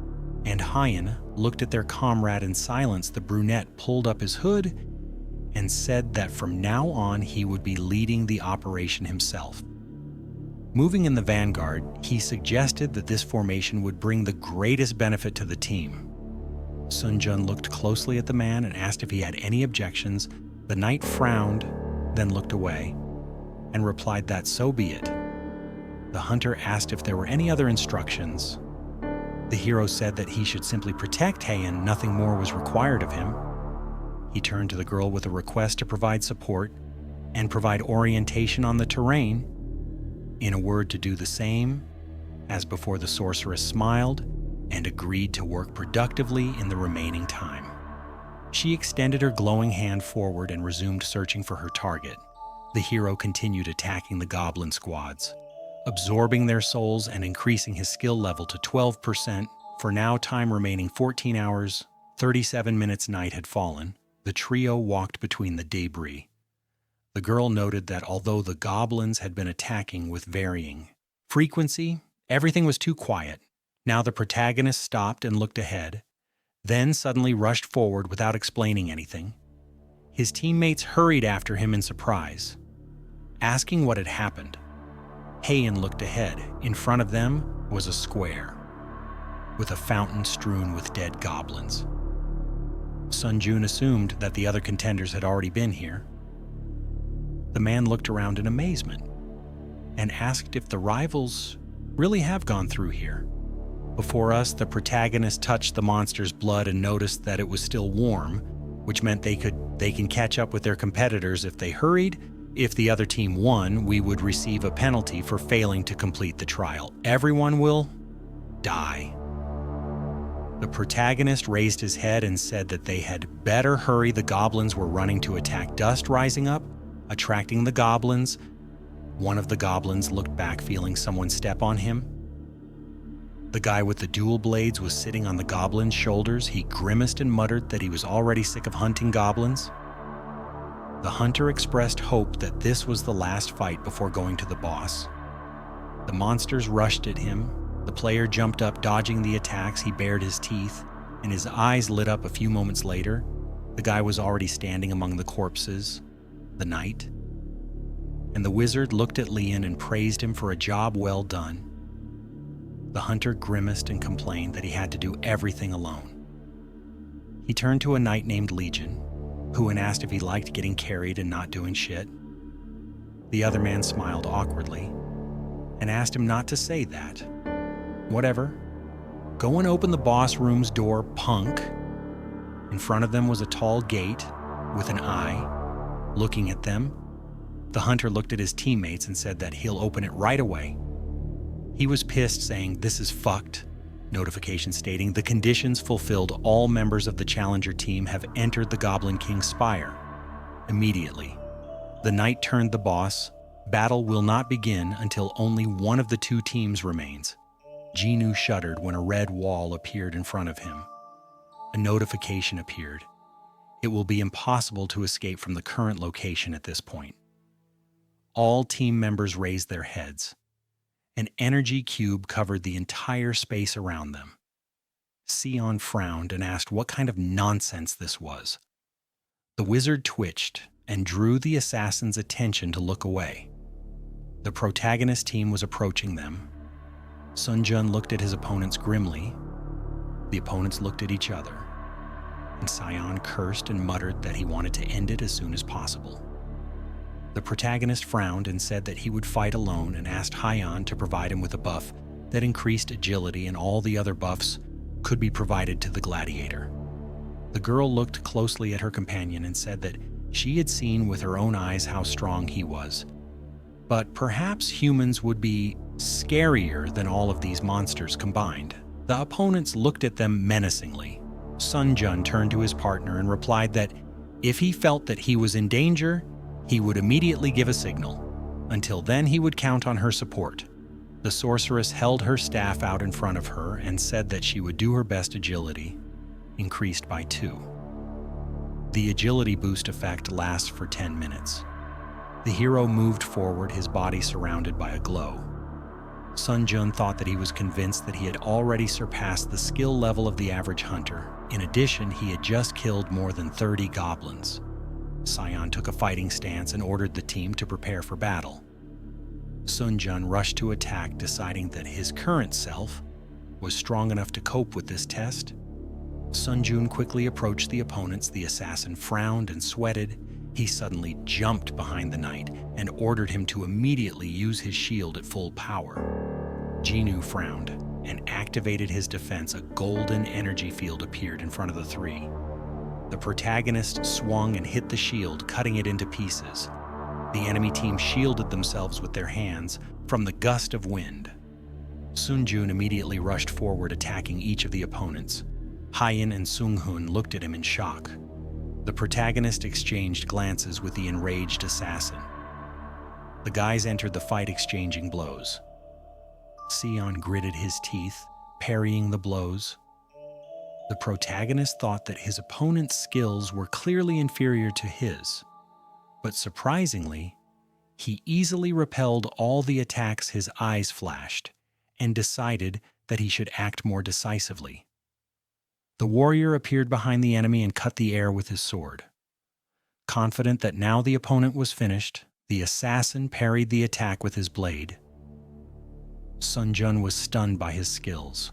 And Hyen looked at their comrade in silence. The brunette pulled up his hood and said that from now on he would be leading the operation himself. Moving in the vanguard, he suggested that this formation would bring the greatest benefit to the team. Sunjun looked closely at the man and asked if he had any objections. The knight frowned, then looked away. and replied that so be it. The hunter asked if there were any other instructions. The hero said that he should simply protect Heian, nothing more was required of him. He turned to the girl with a request to provide support and provide orientation on the terrain. In a word, to do the same. As before, the sorceress smiled and agreed to work productively in the remaining time. She extended her glowing hand forward and resumed searching for her target. The hero continued attacking the goblin squads, absorbing their souls and increasing his skill level to 12%. For now, time remaining 14 hours, 37 minutes night had fallen. The trio walked between the debris. The girl noted that although the goblins had been attacking with varying frequency, everything was too quiet. Now the protagonist stopped and looked ahead, then suddenly rushed forward without explaining anything. His teammates hurried after him in surprise, asking what had happened. Heian looked ahead. In front of them was a square, with a fountain strewn with dead goblins. Sun Jun assumed that the other contenders had already been here. The man looked around in amazement and asked if the rivals really have gone through here. Before us, the protagonist touched the monster's blood and noticed that it was still warm, which meant they can catch up with their competitors if they hurried. If the other team won, we would receive a penalty for failing to complete the trial. Everyone will die. The protagonist raised his head and said that they had better hurry. The goblins were running to attack. Dust rising up, attracting the goblins. One of the goblins looked back, feeling someone step on him. The guy with the dual blades was sitting on the goblin's shoulders. He grimaced and muttered that he was already sick of hunting goblins. The hunter expressed hope that this was the last fight before going to the boss. The monsters rushed at him. The player jumped up, dodging the attacks. He bared his teeth, and his eyes lit up a few moments later. The guy was already standing among the corpses, the knight. And the wizard looked at Leon and praised him for a job well done. The hunter grimaced and complained that he had to do everything alone. He turned to a knight named Legion, who asked if he liked getting carried and not doing shit. The other man smiled awkwardly and asked him not to say that. Whatever. Go and open the boss room's door, punk. In front of them was a tall gate with an eye looking at them. The hunter looked at his teammates and said that he'll open it right away. He was pissed, saying, "This is fucked." Notification stating, "The conditions fulfilled. All members of the challenger team have entered the Goblin King's spire." Immediately, the knight turned the boss. Battle will not begin until only one of the two teams remains. Jinu shuddered when a red wall appeared in front of him. A notification appeared. It will be impossible to escape from the current location at this point. All team members raised their heads. An energy cube covered the entire space around them. Sion frowned and asked what kind of nonsense this was. The wizard twitched and drew the assassin's attention to look away. The protagonist team was approaching them. Sun Jun looked at his opponents grimly. The opponents looked at each other, and Sion cursed and muttered that he wanted to end it as soon as possible. The protagonist frowned and said that he would fight alone and asked Heian to provide him with a buff that increased agility, and all the other buffs could be provided to the gladiator. The girl looked closely at her companion and said that she had seen with her own eyes how strong he was. But perhaps humans would be scarier than all of these monsters combined. The opponents looked at them menacingly. Sun Jun turned to his partner and replied that if he felt that he was in danger, he would immediately give a signal. Until then, he would count on her support. The sorceress held her staff out in front of her and said that she would do her best. Agility increased by 2. The agility boost effect lasts for 10 minutes. The hero moved forward, his body surrounded by a glow. Sun Jun thought that he was convinced that he had already surpassed the skill level of the average hunter. In addition, he had just killed more than 30 goblins. Sion took a fighting stance and ordered the team to prepare for battle. Sun Jun rushed to attack, deciding that his current self was strong enough to cope with this test. Sun Jun quickly approached the opponents. The assassin frowned and sweated. He suddenly jumped behind the knight and ordered him to immediately use his shield at full power. Jinu frowned and activated his defense. A golden energy field appeared in front of the three. The protagonist swung and hit the shield, cutting it into pieces. The enemy team shielded themselves with their hands from the gust of wind. Sunjun immediately rushed forward, attacking each of the opponents. Haiyan and Sunghun looked at him in shock. The protagonist exchanged glances with the enraged assassin. The guys entered the fight, exchanging blows. Sion gritted his teeth, parrying the blows. The protagonist thought that his opponent's skills were clearly inferior to his, but surprisingly, he easily repelled all the attacks his eyes flashed and decided that he should act more decisively. The warrior appeared behind the enemy and cut the air with his sword. Confident that now the opponent was finished, the assassin parried the attack with his blade. Sunjun was stunned by his skills.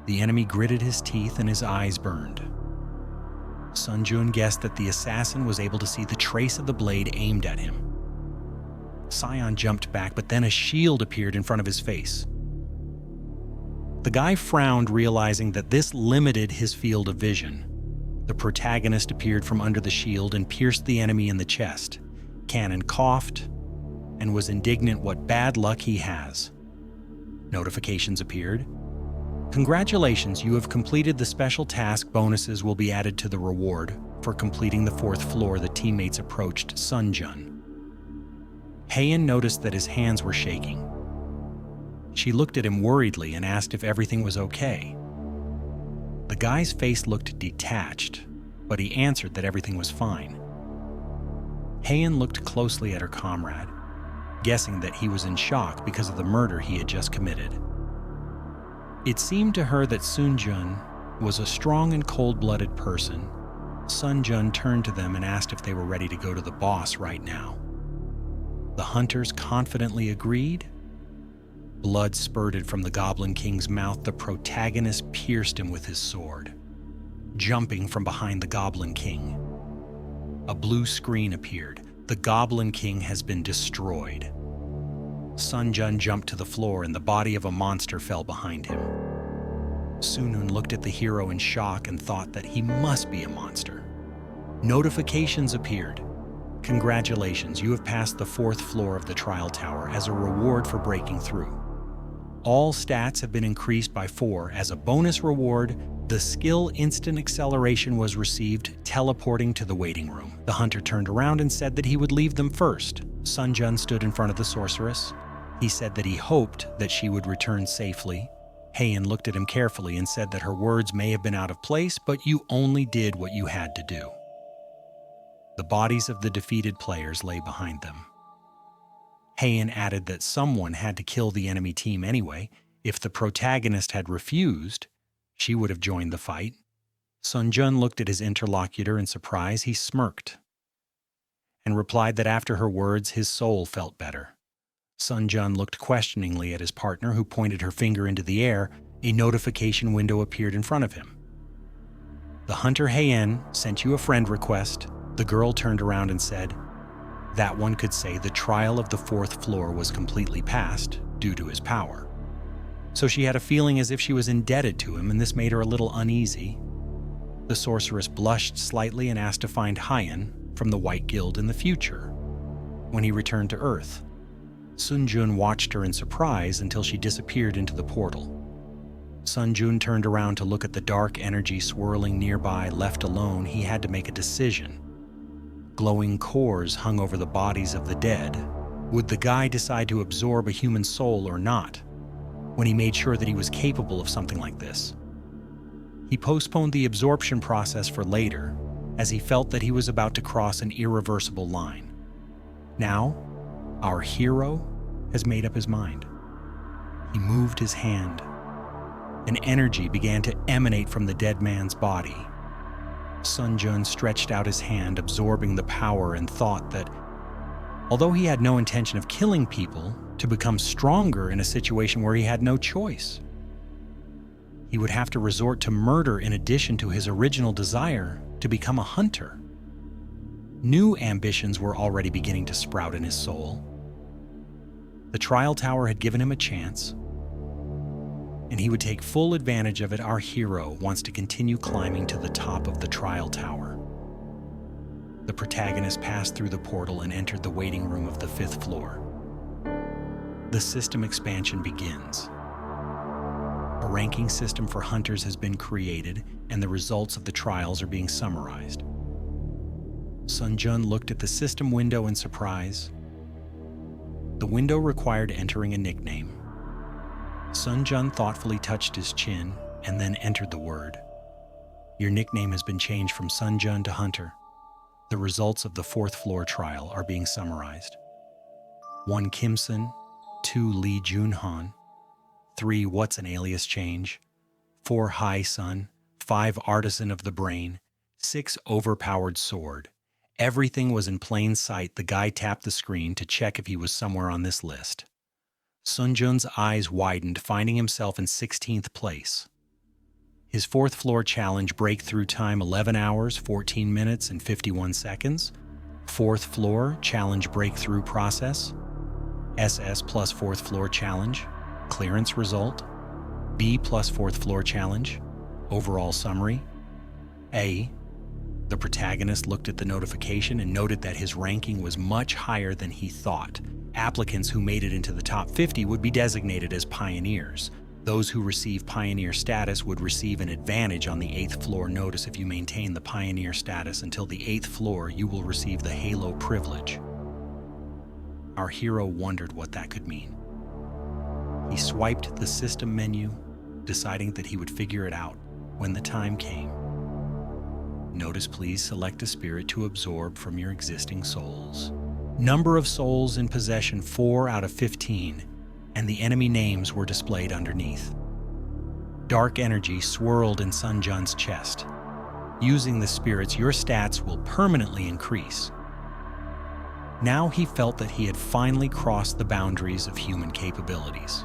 The enemy gritted his teeth and his eyes burned. Sunjun guessed that the assassin was able to see the trace of the blade aimed at him. Sion jumped back, but then a shield appeared in front of his face. The guy frowned, realizing that this limited his field of vision. The protagonist appeared from under the shield and pierced the enemy in the chest. Cannon coughed and was indignant. What bad luck he has. Notifications appeared. Congratulations, you have completed the special task. Bonuses will be added to the reward for completing the 4th floor. The teammates approached Sunjun. Haiyan noticed that his hands were shaking. She looked at him worriedly and asked if everything was okay. The guy's face looked detached, but he answered that everything was fine. Haiyan looked closely at her comrade, guessing that he was in shock because of the murder he had just committed. It seemed to her that Sunjun was a strong and cold-blooded person. Sunjun turned to them and asked if they were ready to go to the boss right now. The hunters confidently agreed. Blood spurted from the Goblin King's mouth. The protagonist pierced him with his sword, jumping from behind the Goblin King. A blue screen appeared. The Goblin King has been destroyed. Sunjun jumped to the floor and the body of a monster fell behind him. Sunun looked at the hero in shock and thought that he must be a monster. Notifications appeared. Congratulations, you have passed the 4th floor of the trial tower as a reward for breaking through. All stats have been increased by 4. As a bonus reward, the skill Instant Acceleration was received, teleporting to the waiting room. The hunter turned around and said that he would leave them first. Sunjun stood in front of the sorceress. He said that he hoped that she would return safely. Haiyan looked at him carefully and said that her words may have been out of place, but you only did what you had to do. The bodies of the defeated players lay behind them. Haiyan added that someone had to kill the enemy team anyway. If the protagonist had refused, she would have joined the fight. Sunjun looked at his interlocutor in surprise. He smirked and replied that after her words, his soul felt better. Sunjun looked questioningly at his partner, who pointed her finger into the air. A notification window appeared in front of him. The hunter Haiyan sent you a friend request. The girl turned around and said that one could say the trial of the 4th floor was completely passed due to his power. So she had a feeling as if she was indebted to him, and this made her a little uneasy. The sorceress blushed slightly and asked to find Haiyan from the White Guild in the future, when he returned to Earth. Sunjun watched her in surprise until she disappeared into the portal. Sunjun turned around to look at the dark energy swirling nearby. Left alone, he had to make a decision. Glowing cores hung over the bodies of the dead. Would the guy decide to absorb a human soul or not, when he made sure that he was capable of something like this? He postponed the absorption process for later, as he felt that he was about to cross an irreversible line. Now, our hero has made up his mind. He moved his hand. An energy began to emanate from the dead man's body. Sunjun stretched out his hand, absorbing the power, and thought that, although he had no intention of killing people, to become stronger in a situation where he had no choice, he would have to resort to murder in addition to his original desire to become a hunter. New ambitions were already beginning to sprout in his soul. The trial tower had given him a chance, and he would take full advantage of it. Our hero wants to continue climbing to the top of the trial tower. The protagonist passed through the portal and entered the waiting room of the 5th floor. The system expansion begins. A ranking system for hunters has been created, and the results of the trials are being summarized. Sun Jun looked at the system window in surprise. The window required entering a nickname. Sun Jun thoughtfully touched his chin and then entered the word. Your nickname has been changed from Sun Jun to Hunter. The results of the 4th floor trial are being summarized. 1 Kimson, 2 Lee Junhan, 3 What's an Alias Change, 4 High Sun, 5 Artisan of the Brain, 6 Overpowered Sword. Everything was in plain sight. The guy tapped the screen to check if he was somewhere on this list. Sun Jun's eyes widened, finding himself in 16th place. His 4th floor challenge breakthrough time 11 hours, 14 minutes, and 51 seconds. 4th floor challenge breakthrough process. SS plus 4th floor challenge. Clearance result. B plus 4th floor challenge. Overall summary. A. The protagonist looked at the notification and noted that his ranking was much higher than he thought. Applicants who made it into the top 50 would be designated as pioneers. Those who receive pioneer status would receive an advantage on the 8th floor. Notice if you maintain the pioneer status until the 8th floor, you will receive the Halo privilege. Our hero wondered what that could mean. He swiped the system menu, deciding that he would figure it out when the time came. Notice please select a spirit to absorb from your existing souls. Number of souls in possession 4 out of 15. And the enemy names were displayed underneath. Dark energy swirled in Sun Jun's chest. Using the spirits, your stats will permanently increase. Now he felt that he had finally crossed the boundaries of human capabilities.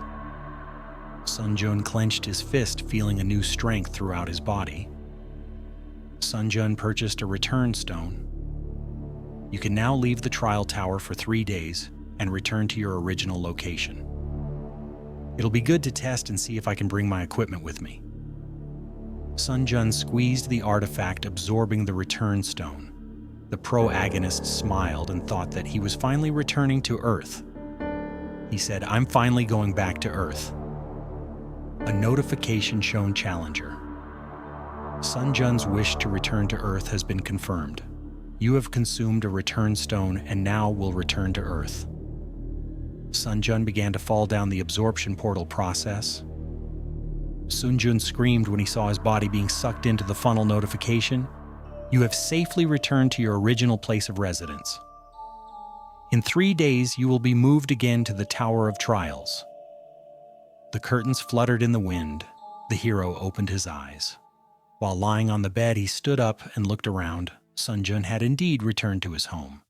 Sun Jun clenched his fist, feeling a new strength throughout his body. Sun Jun purchased a return stone. You can now leave the trial tower for 3 days and return to your original location. It'll be good to test and see if I can bring my equipment with me. Sun Jun squeezed the artifact, absorbing the return stone. The pro-agonist smiled and thought that he was finally returning to Earth. He said, I'm finally going back to Earth. A notification shown Challenger. Sun Jun's wish to return to Earth has been confirmed. You have consumed a return stone and now will return to Earth. Sun Jun began to fall down the absorption portal process. Sun Jun screamed when he saw his body being sucked into the funnel notification. You have safely returned to your original place of residence. In 3 days, you will be moved again to the Tower of Trials. The curtains fluttered in the wind. The hero opened his eyes. While lying on the bed, he stood up and looked around. Sun Jun had indeed returned to his home.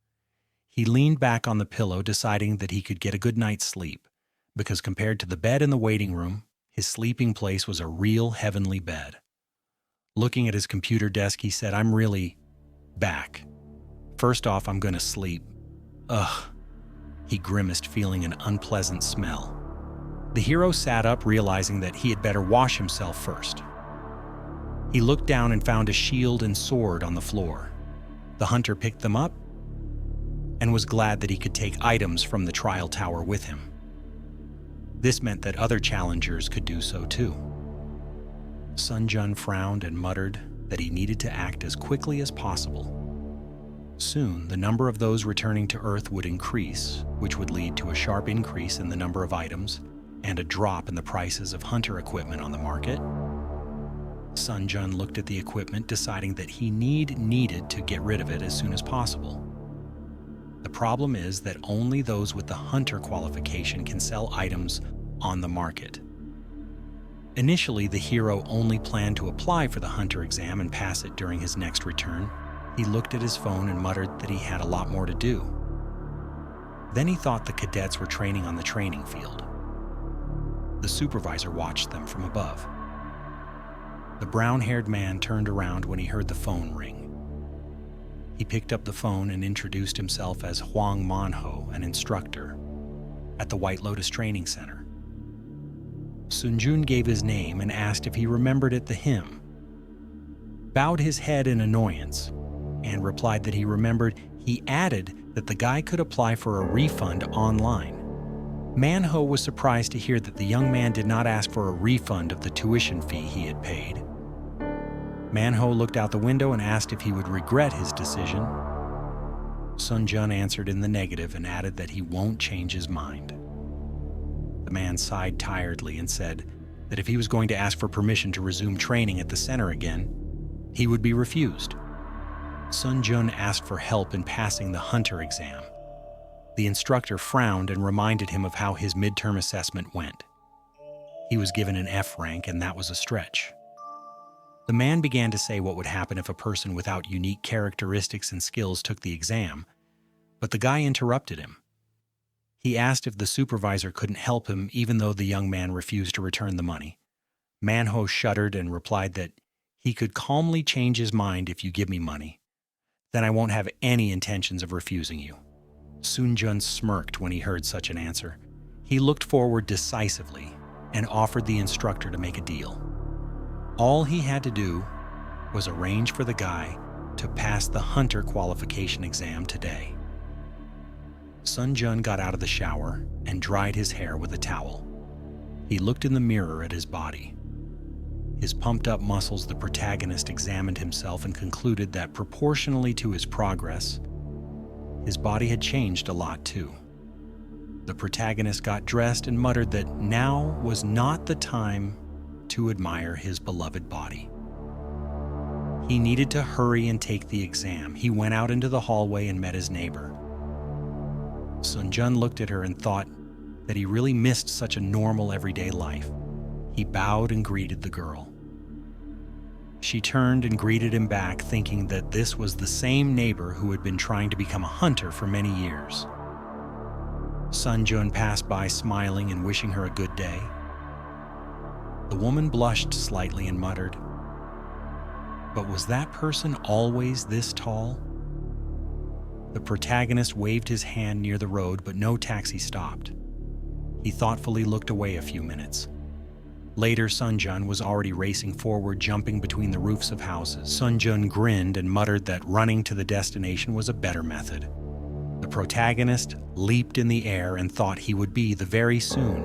He leaned back on the pillow, deciding that he could get a good night's sleep, because compared to the bed in the waiting room, his sleeping place was a real heavenly bed. Looking at his computer desk, he said, I'm really back. First off, I'm going to sleep. Ugh. He grimaced, feeling an unpleasant smell. The hero sat up, realizing that he had better wash himself first. He looked down and found a shield and sword on the floor. The hunter picked them up and was glad that he could take items from the trial tower with him. This meant that other challengers could do so too. Sun Jun frowned and muttered that he needed to act as quickly as possible. Soon, the number of those returning to Earth would increase, which would lead to a sharp increase in the number of items and a drop in the prices of hunter equipment on the market. Sun Jun looked at the equipment, deciding that he needed to get rid of it as soon as possible. The problem is that only those with the hunter qualification can sell items on the market. Initially, the hero only planned to apply for the hunter exam and pass it during his next return. He looked at his phone and muttered that he had a lot more to do. Then he thought the cadets were training on the training field. The supervisor watched them from above. The brown-haired man turned around when he heard the phone ring. He picked up the phone and introduced himself as Huang Manhwa, an instructor at the White Lotus Training Center. Sun Jun gave his name and asked if he remembered it to him, bowed his head in annoyance, and replied that he remembered. He added that the guy could apply for a refund online. Manhwa was surprised to hear that the young man did not ask for a refund of the tuition fee he had paid. Manhwa looked out the window and asked if he would regret his decision. Sun Jun answered in the negative and added that he won't change his mind. The man sighed tiredly and said that if he was going to ask for permission to resume training at the center again, he would be refused. Sun Jun asked for help in passing the hunter exam. The instructor frowned and reminded him of how his midterm assessment went. He was given an F rank, and that was a stretch. The man began to say what would happen if a person without unique characteristics and skills took the exam, but the guy interrupted him. He asked if the supervisor couldn't help him even though the young man refused to return the money. Manhwa shuddered and replied that he could calmly change his mind if you give me money. Then I won't have any intentions of refusing you. Sun Jun smirked when he heard such an answer. He looked forward decisively and offered the instructor to make a deal. All he had to do was arrange for the guy to pass the hunter qualification exam today. Sun Jun got out of the shower and dried his hair with a towel. He looked in the mirror at his body. His pumped-up muscles, the protagonist examined himself and concluded that proportionally to his progress, his body had changed a lot too. The protagonist got dressed and muttered that now was not the time to admire his beloved body. He needed to hurry and take the exam. He went out into the hallway and met his neighbor. Sun Jun looked at her and thought that he really missed such a normal everyday life. He bowed and greeted the girl. She turned and greeted him back, thinking that this was the same neighbor who had been trying to become a hunter for many years. Sun Jun passed by smiling and wishing her a good day. The woman blushed slightly and muttered, "But was that person always this tall?" The protagonist waved his hand near the road, but no taxi stopped. He thoughtfully looked away a few minutes. Later, Sun Jun was already racing forward, jumping between the roofs of houses. Sun Jun grinned and muttered that running to the destination was a better method. The protagonist leaped in the air and thought he would be there very soon.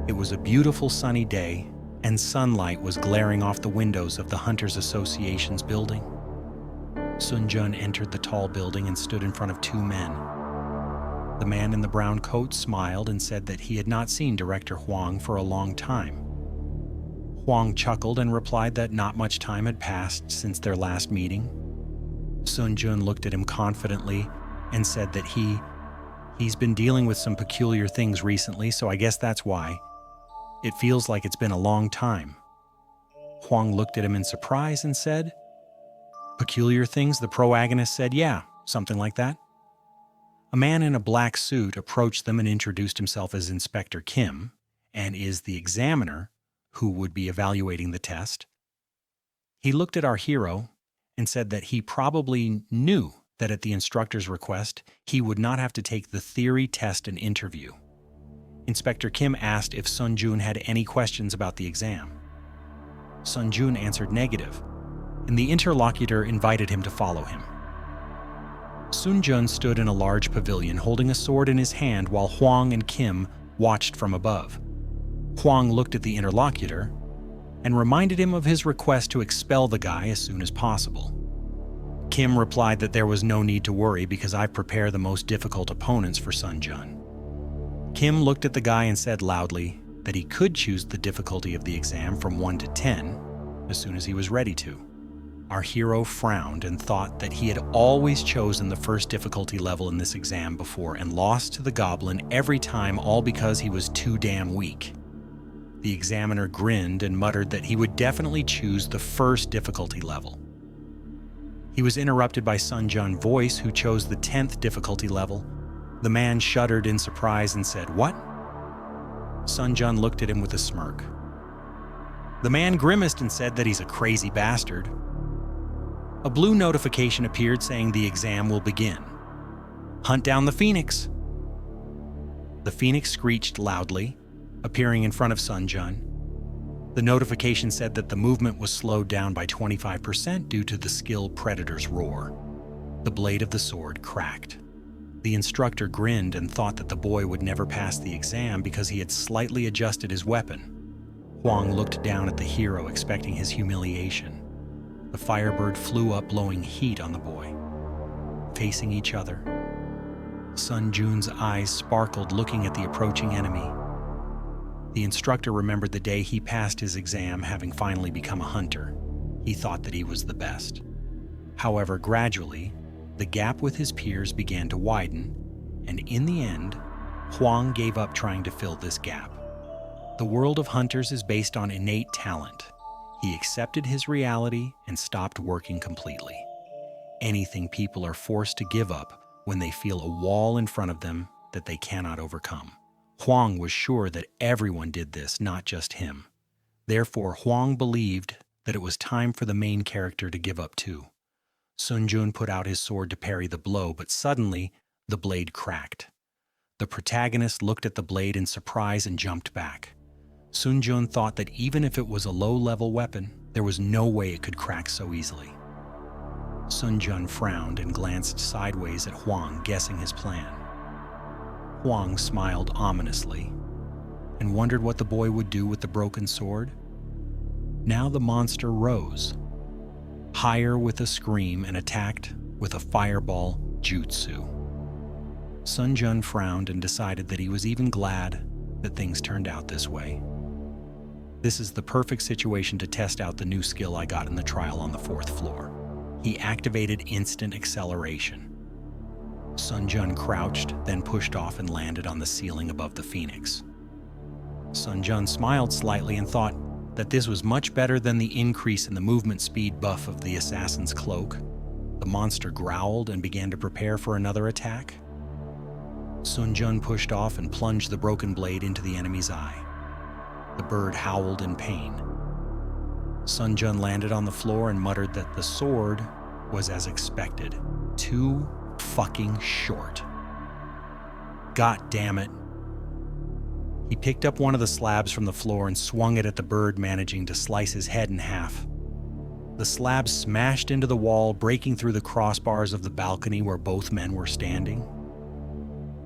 It was a beautiful sunny day, and sunlight was glaring off the windows of the Hunters Association's building. Sun Jun entered the tall building and stood in front of two men. The man in the brown coat smiled and said that he had not seen Director Huang for a long time. Huang chuckled and replied that not much time had passed since their last meeting. Sun Jun looked at him confidently and said that he's been dealing with some peculiar things recently, so I guess that's why. It feels like it's been a long time. Huang looked at him in surprise and said, "Peculiar things?" The protagonist said, "Yeah, something like that." A man in a black suit approached them and introduced himself as Inspector Kim, and is the examiner who would be evaluating the test. He looked at our hero and said that he probably knew that at the instructor's request, he would not have to take the theory test and interview. Inspector Kim asked if Sun Jun had any questions about the exam. Sun Jun answered negative, and the interlocutor invited him to follow him. Sun Jun stood in a large pavilion holding a sword in his hand while Huang and Kim watched from above. Huang looked at the interlocutor and reminded him of his request to expel the guy as soon as possible. Kim replied that there was no need to worry because I prepare the most difficult opponents for Sun Jun. Kim looked at the guy and said loudly that he could choose the difficulty of the exam from 1 to 10 as soon as he was ready to. Our hero frowned and thought that he had always chosen the first difficulty level in this exam before and lost to the Goblin every time, all because he was too damn weak. The examiner grinned and muttered that he would definitely choose the first difficulty level. He was interrupted by Sun Jun's voice, who chose the 10th difficulty level. The man shuddered in surprise and said, "What?" Sun Jun looked at him with a smirk. The man grimaced and said that he's a crazy bastard. A blue notification appeared saying the exam will begin. Hunt down the phoenix. The phoenix screeched loudly, appearing in front of Sunjun. The notification said that the movement was slowed down by 25% due to the skilled predator's roar. The blade of the sword cracked. The instructor grinned and thought that the boy would never pass the exam because he had slightly adjusted his weapon. Huang looked down at the hero, expecting his humiliation. The firebird flew up, blowing heat on the boy. Facing each other, Sun Jun's eyes sparkled, looking at the approaching enemy. The instructor remembered the day he passed his exam, having finally become a hunter. He thought that he was the best. However, gradually, the gap with his peers began to widen, and in the end, Huang gave up trying to fill this gap. The world of hunters is based on innate talent. He accepted his reality and stopped working completely. Anything people are forced to give up when they feel a wall in front of them that they cannot overcome. Huang was sure that everyone did this, not just him. Therefore, Huang believed that it was time for the main character to give up too. Sun Jun put out his sword to parry the blow, but suddenly, the blade cracked. The protagonist looked at the blade in surprise and jumped back. Sun Jun thought that even if it was a low-level weapon, there was no way it could crack so easily. Sun Jun frowned and glanced sideways at Huang, guessing his plan. Huang smiled ominously and wondered what the boy would do with the broken sword. Now the monster rose, higher with a scream, and attacked with a fireball jutsu. Sun Jun frowned and decided that he was even glad that things turned out this way. This is the perfect situation to test out the new skill I got in the trial on the 4th floor. He activated instant acceleration. Sun Jun crouched, then pushed off and landed on the ceiling above the phoenix. Sun Jun smiled slightly and thought that this was much better than the increase in the movement speed buff of the assassin's cloak. The monster growled and began to prepare for another attack. Sun Jun pushed off and plunged the broken blade into the enemy's eye. The bird howled in pain. Sun Jun landed on the floor and muttered that the sword was as expected. Too fucking short. God damn it. He picked up one of the slabs from the floor and swung it at the bird, managing to slice his head in half. The slab smashed into the wall, breaking through the crossbars of the balcony where both men were standing.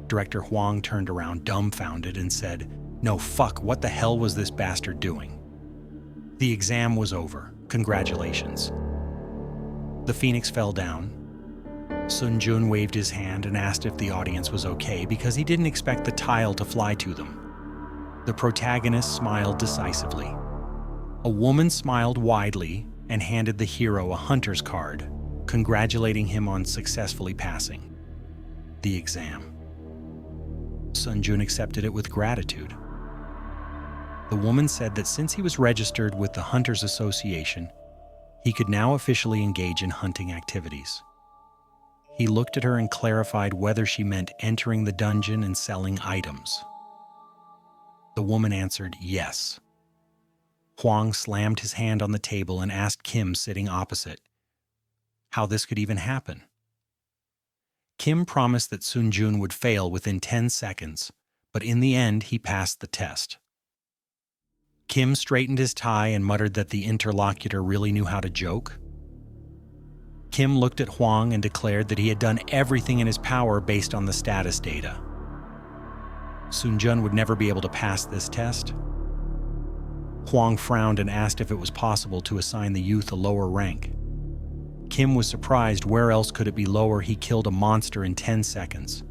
Director Huang turned around dumbfounded and said, "No, fuck, what the hell was this bastard doing?" The exam was over. Congratulations. The phoenix fell down. Sun Jun waved his hand and asked if the audience was okay because he didn't expect the tile to fly to them. The protagonist smiled decisively. A woman smiled widely and handed the hero a hunter's card, congratulating him on successfully passing the exam. Sun Jun accepted it with gratitude. The woman said that since he was registered with the Hunters Association, he could now officially engage in hunting activities. He looked at her and clarified whether she meant entering the dungeon and selling items. The woman answered yes. Huang slammed his hand on the table and asked Kim, sitting opposite, how this could even happen. Kim promised that Sun Jun would fail within 10 seconds, but in the end he passed the test. Kim straightened his tie and muttered that the interlocutor really knew how to joke. Kim looked at Huang and declared that he had done everything in his power based on the status data. Sun Jun would never be able to pass this test. Huang frowned and asked if it was possible to assign the youth a lower rank. Kim was surprised. Where else could it be lower? He killed a monster in 10 seconds,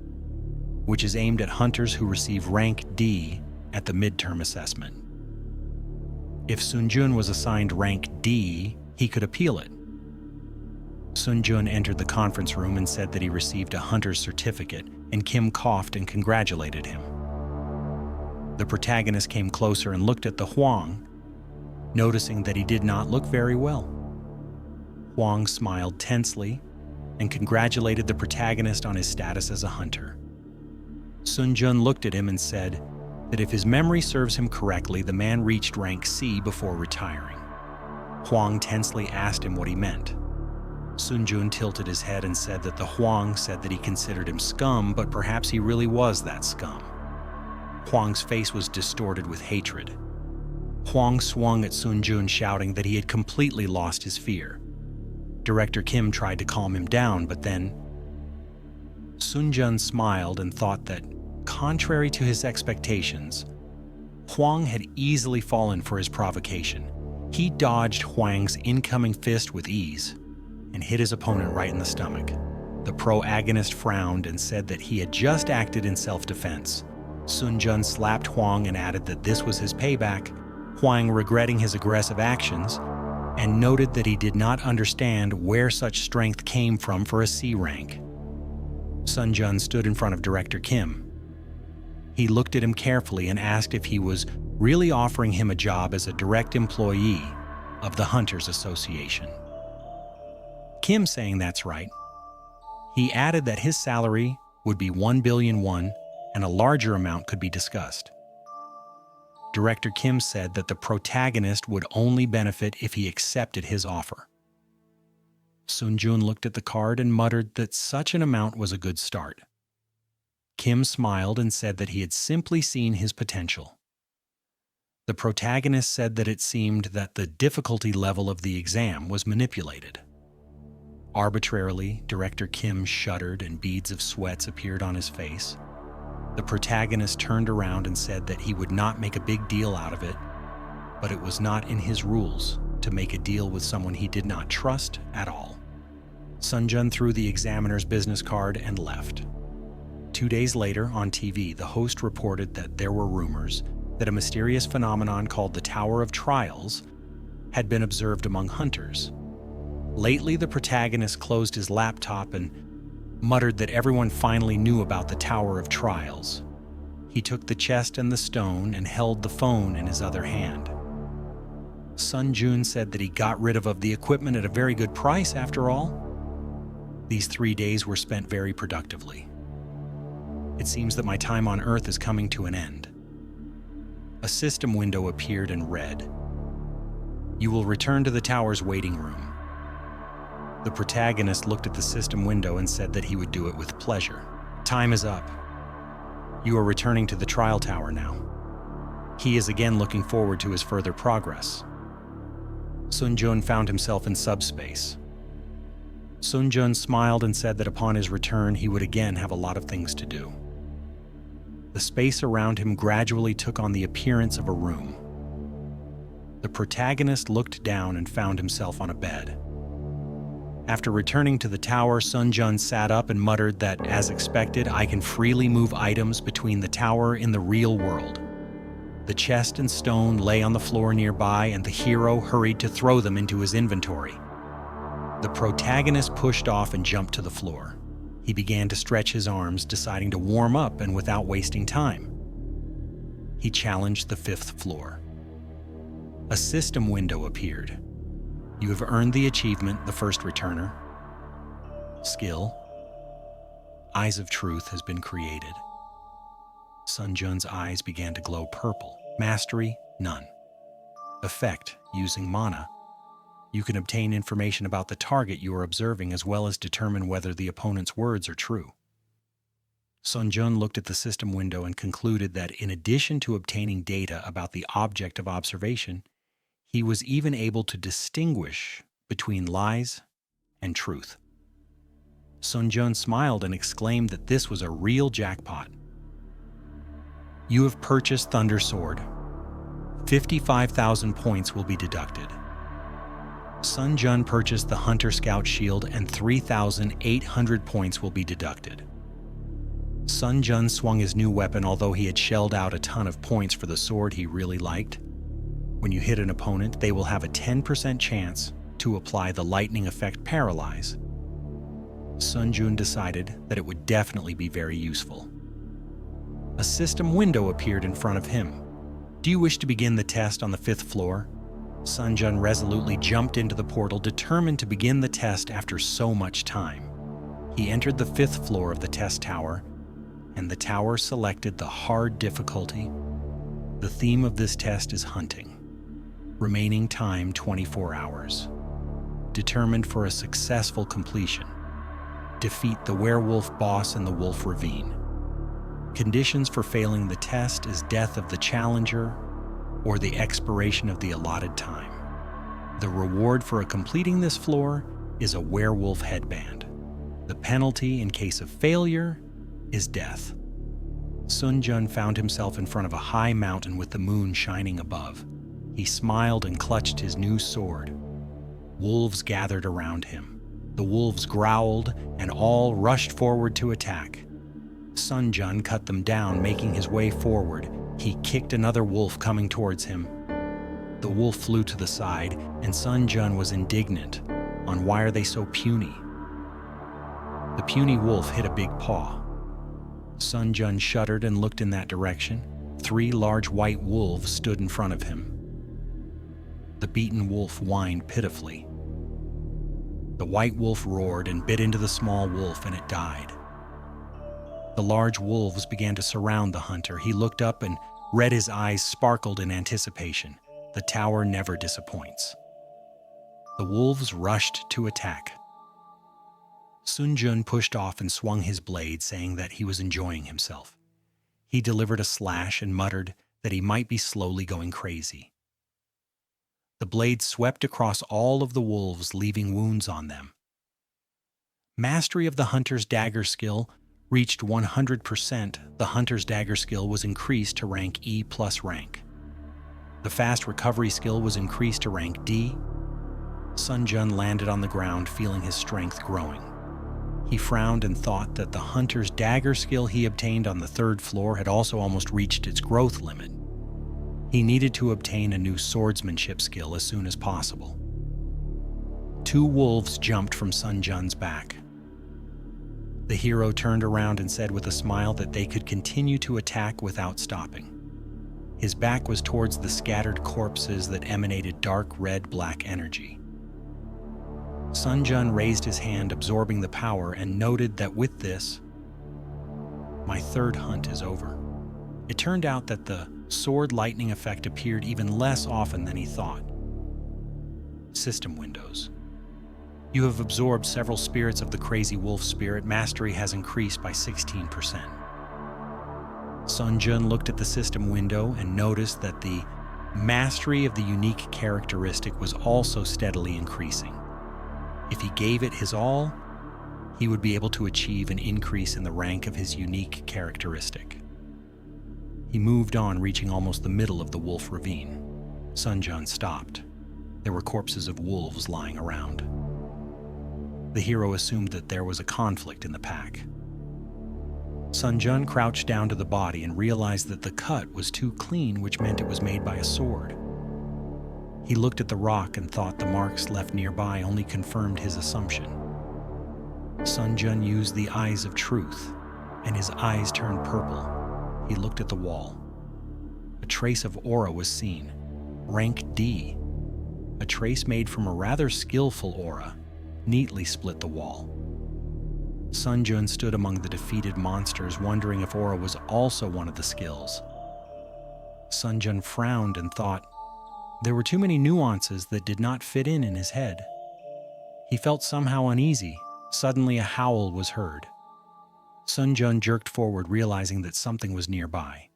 which is aimed at hunters who receive rank D at the midterm assessment. If Sun Jun was assigned rank D, he could appeal it. Sun Jun entered the conference room and said that he received a hunter's certificate, and Kim coughed and congratulated him. The protagonist came closer and looked at the Huang, noticing that he did not look very well. Huang smiled tensely and congratulated the protagonist on his status as a hunter. Sun Jun looked at him and said that if his memory serves him correctly, the man reached rank C before retiring. Huang tensely asked him what he meant. Sun Jun tilted his head and said that the Huang said that he considered him scum, but perhaps he really was that scum. Huang's face was distorted with hatred. Huang swung at Sun Jun, shouting that he had completely lost his fear. Director Kim tried to calm him down, but then Sun Jun smiled and thought that, contrary to his expectations, Huang had easily fallen for his provocation. He dodged Huang's incoming fist with ease and hit his opponent right in the stomach. The pro-agonist frowned and said that he had just acted in self-defense. Sun Jun slapped Huang and added that this was his payback, Huang regretting his aggressive actions, and noted that he did not understand where such strength came from for a C rank. Sun Jun stood in front of Director Kim. He looked at him carefully and asked if he was really offering him a job as a direct employee of the Hunters Association. Kim saying that's right. He added that his salary would be 1 billion won and a larger amount could be discussed. Director Kim said that the protagonist would only benefit if he accepted his offer. Sun Jun looked at the card and muttered that such an amount was a good start. Kim smiled and said that he had simply seen his potential. The protagonist said that it seemed that the difficulty level of the exam was manipulated. Arbitrarily, Director Kim shuddered and beads of sweats appeared on his face. The protagonist turned around and said that he would not make a big deal out of it, but it was not in his rules to make a deal with someone he did not trust at all. Sun Jun threw the examiner's business card and left. 2 days later, on TV, the host reported that there were rumors that a mysterious phenomenon called the Tower of Trials had been observed among hunters. Lately, the protagonist closed his laptop and muttered that everyone finally knew about the Tower of Trials. He took the chest and the stone and held the phone in his other hand. Sun Jun said that he got rid of the equipment at a very good price after all. These 3 days were spent very productively. It seems that my time on Earth is coming to an end. A system window appeared and read, "You will return to the tower's waiting room." The protagonist looked at the system window and said that he would do it with pleasure. Time is up. You are returning to the trial tower now. He is again looking forward to his further progress. Sun Jun found himself in subspace. Sun Jun smiled and said that upon his return he would again have a lot of things to do. The space around him gradually took on the appearance of a room. The protagonist looked down and found himself on a bed. After returning to the tower, Sun Jun sat up and muttered that, as expected, I can freely move items between the tower in the real world. The chest and stone lay on the floor nearby, and the hero hurried to throw them into his inventory. The protagonist pushed off and jumped to the floor. He began to stretch his arms, deciding to warm up and without wasting time. He challenged the 5th floor. A system window appeared. You have earned the achievement, the first returner. Skill. Eyes of Truth has been created. Sun Jun's eyes began to glow purple. Mastery, none. Effect, using mana. You can obtain information about the target you are observing as well as determine whether the opponent's words are true. Sun Jun looked at the system window and concluded that in addition to obtaining data about the object of observation, he was even able to distinguish between lies and truth. Sun Jun smiled and exclaimed that this was a real jackpot. You have purchased Thunder Sword. 55,000 points will be deducted. Sun Jun purchased the Hunter Scout Shield and 3,800 points will be deducted. Sun Jun swung his new weapon, although he had shelled out a ton of points for the sword he really liked. When you hit an opponent, they will have a 10% chance to apply the lightning effect Paralyze. Sun Jun decided that it would definitely be very useful. A system window appeared in front of him. Do you wish to begin the test on the 5th floor? Sun Jun resolutely jumped into the portal, determined to begin the test after so much time. He entered the 5th floor of the test tower, and the tower selected the hard difficulty. The theme of this test is hunting. Remaining time 24 hours. determined for a successful completion. Defeat the werewolf boss in the wolf ravine. Conditions for failing the test is death of the challenger or the expiration of the allotted time. The reward for completing this floor is a werewolf headband. The penalty in case of failure is death. Sun Jun found himself in front of a high mountain with the moon shining above. He smiled and clutched his new sword. Wolves gathered around him. The wolves growled and all rushed forward to attack. Sun Jun cut them down, making his way forward. He kicked another wolf coming towards him. The wolf flew to the side, and Sun Jun was indignant on why are they so puny. The puny wolf hit a big paw. Sun Jun shuddered and looked in that direction. 3 large white wolves stood in front of him. The beaten wolf whined pitifully. The white wolf roared and bit into the small wolf, and it died. The large wolves began to surround the hunter. He looked up and read his eyes sparkled in anticipation. The tower never disappoints. The wolves rushed to attack. Sun Jun pushed off and swung his blade, saying that he was enjoying himself. He delivered a slash and muttered that he might be slowly going crazy. The blade swept across all of the wolves, leaving wounds on them. Mastery of the hunter's dagger skill reached 100%. The hunter's dagger skill was increased to rank E+ rank. The fast recovery skill was increased to rank D. Sun Jun landed on the ground, feeling his strength growing. He frowned and thought that the hunter's dagger skill he obtained on the 3rd floor had also almost reached its growth limit. He needed to obtain a new swordsmanship skill as soon as possible. 2 wolves jumped from Sun Jun's back. The hero turned around and said with a smile that they could continue to attack without stopping. His back was towards the scattered corpses that emanated dark red-black energy. Sun Jun raised his hand, absorbing the power, and noted that with this, my 3rd hunt is over. It turned out that the sword lightning effect appeared even less often than he thought. System windows. You have absorbed several spirits of the crazy wolf spirit. Mastery has increased by 16%. Sun Jun looked at the system window and noticed that the mastery of the unique characteristic was also steadily increasing. If he gave it his all, he would be able to achieve an increase in the rank of his unique characteristic. He moved on, reaching almost the middle of the wolf ravine. Sun Jun stopped. There were corpses of wolves lying around. The hero assumed that there was a conflict in the pack. Sun Jun crouched down to the body and realized that the cut was too clean, which meant it was made by a sword. He looked at the rock and thought the marks left nearby only confirmed his assumption. Sun Jun used the eyes of truth, and his eyes turned purple. He looked at the wall. A trace of aura was seen, rank D. A trace made from a rather skillful aura neatly split the wall. Sun Jun stood among the defeated monsters, wondering if aura was also one of the skills. Sun Jun frowned and thought there were too many nuances that did not fit in his head. He felt somehow uneasy. Suddenly a howl was heard. Sun Jun jerked forward, realizing that something was nearby.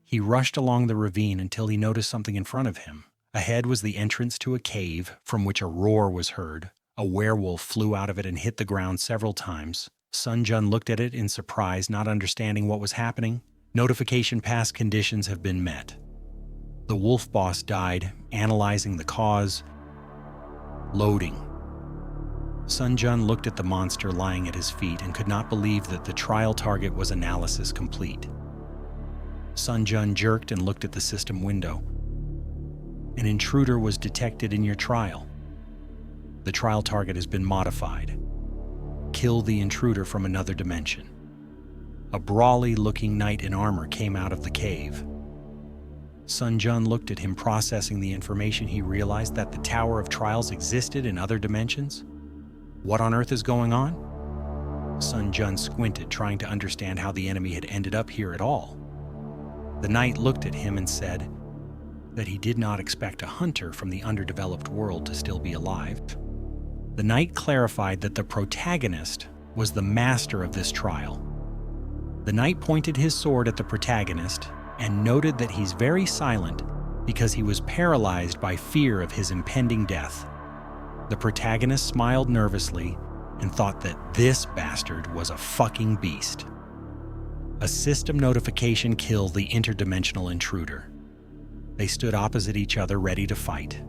He rushed along the ravine until he noticed something in front of him. Ahead was the entrance to a cave from which a roar was heard. A werewolf flew out of it and hit the ground several times. Sun Jun looked at it in surprise, not understanding what was happening. Notification pass conditions have been met. The wolf boss died. Analyzing the cause. Loading. Sun Jun looked at the monster lying at his feet and could not believe that the trial target was analysis complete. Sun Jun jerked and looked at the system window. An intruder was detected in your trial. The trial target has been modified. Kill the intruder from another dimension. A brawly-looking knight in armor came out of the cave. Sun Jun looked at him, processing the information. He realized that the Tower of Trials existed in other dimensions. What on earth is going on? Sun Jun squinted, trying to understand how the enemy had ended up here at all. The knight looked at him and said that he did not expect a hunter from the underdeveloped world to still be alive. The knight clarified that the protagonist was the master of this trial. The knight pointed his sword at the protagonist and noted that he's very silent because he was paralyzed by fear of his impending death. The protagonist smiled nervously and thought that this bastard was a fucking beast. A system notification killed the interdimensional intruder. They stood opposite each other, ready to fight.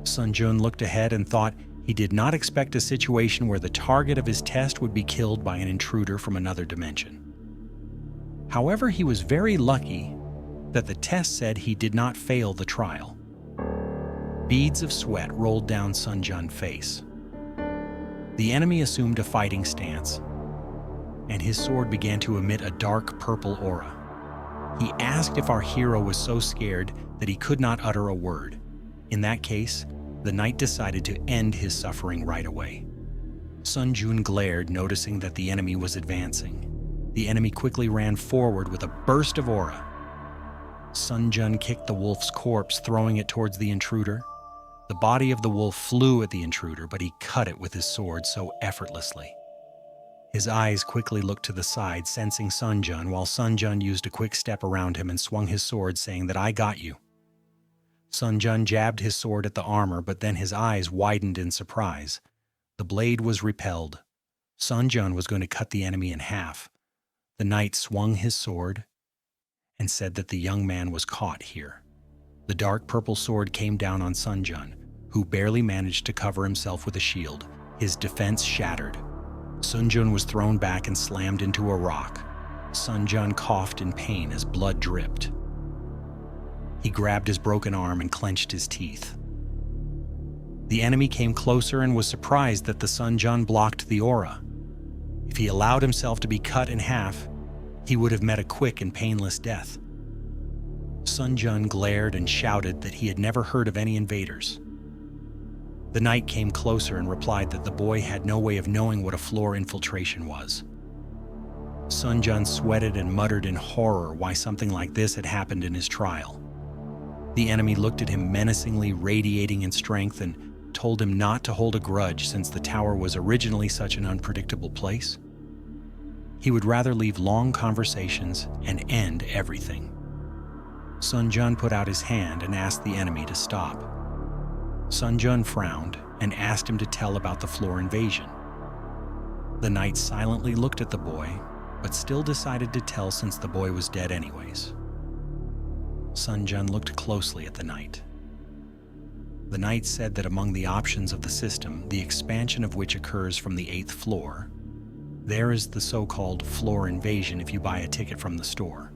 Sun Jun looked ahead and thought he did not expect a situation where the target of his test would be killed by an intruder from another dimension. However, he was very lucky that the test said he did not fail the trial. Beads of sweat rolled down Sun Jun's face. The enemy assumed a fighting stance, and his sword began to emit a dark purple aura. He asked if our hero was so scared that he could not utter a word. In that case, the knight decided to end his suffering right away. Sun Jun glared, noticing that the enemy was advancing. The enemy quickly ran forward with a burst of aura. Sun Jun kicked the wolf's corpse, throwing it towards the intruder. The body of the wolf flew at the intruder, but he cut it with his sword so effortlessly. His eyes quickly looked to the side, sensing Sun Jun, while Sun Jun used a quick step around him and swung his sword, saying that I got you. Sun Jun jabbed his sword at the armor, but then his eyes widened in surprise. The blade was repelled. Sun Jun was going to cut the enemy in half. The knight swung his sword and said that the young man was caught here. The dark purple sword came down on Sun Jun, who barely managed to cover himself with a shield. His defense shattered. Sun Jun was thrown back and slammed into a rock. Sun Jun coughed in pain as blood dripped. He grabbed his broken arm and clenched his teeth. The enemy came closer and was surprised that the Sun Jun blocked the aura. If he allowed himself to be cut in half, he would have met a quick and painless death. Sun Jun glared and shouted that he had never heard of any invaders. The knight came closer and replied that the boy had no way of knowing what a floor infiltration was. Sun Jun sweated and muttered in horror why something like this had happened in his trial. The enemy looked at him menacingly, radiating in strength, and told him not to hold a grudge since the tower was originally such an unpredictable place. He would rather leave long conversations and end everything. Sun Jun put out his hand and asked the enemy to stop. Sun Jun frowned and asked him to tell about the floor invasion. The knight silently looked at the boy, but still decided to tell since the boy was dead anyways. Sun Jun looked closely at the knight. The knight said that among the options of the system, the expansion of which occurs from the 8th floor, there is the so-called floor invasion if you buy a ticket from the store.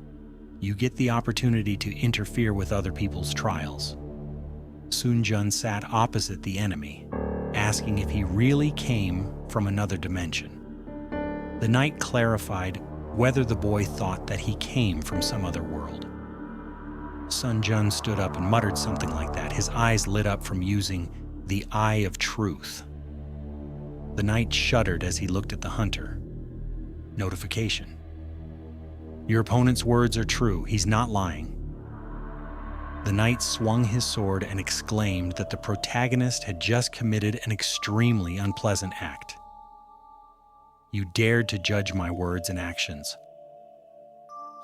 You get the opportunity to interfere with other people's trials. Sun Jun sat opposite the enemy, asking if he really came from another dimension. The knight clarified whether the boy thought that he came from some other world. Sun Jun stood up and muttered something like that. His eyes lit up from using the Eye of Truth. The knight shuddered as he looked at the hunter. Notification. Your opponent's words are true. He's not lying. The knight swung his sword and exclaimed that the protagonist had just committed an extremely unpleasant act. You dared to judge my words and actions.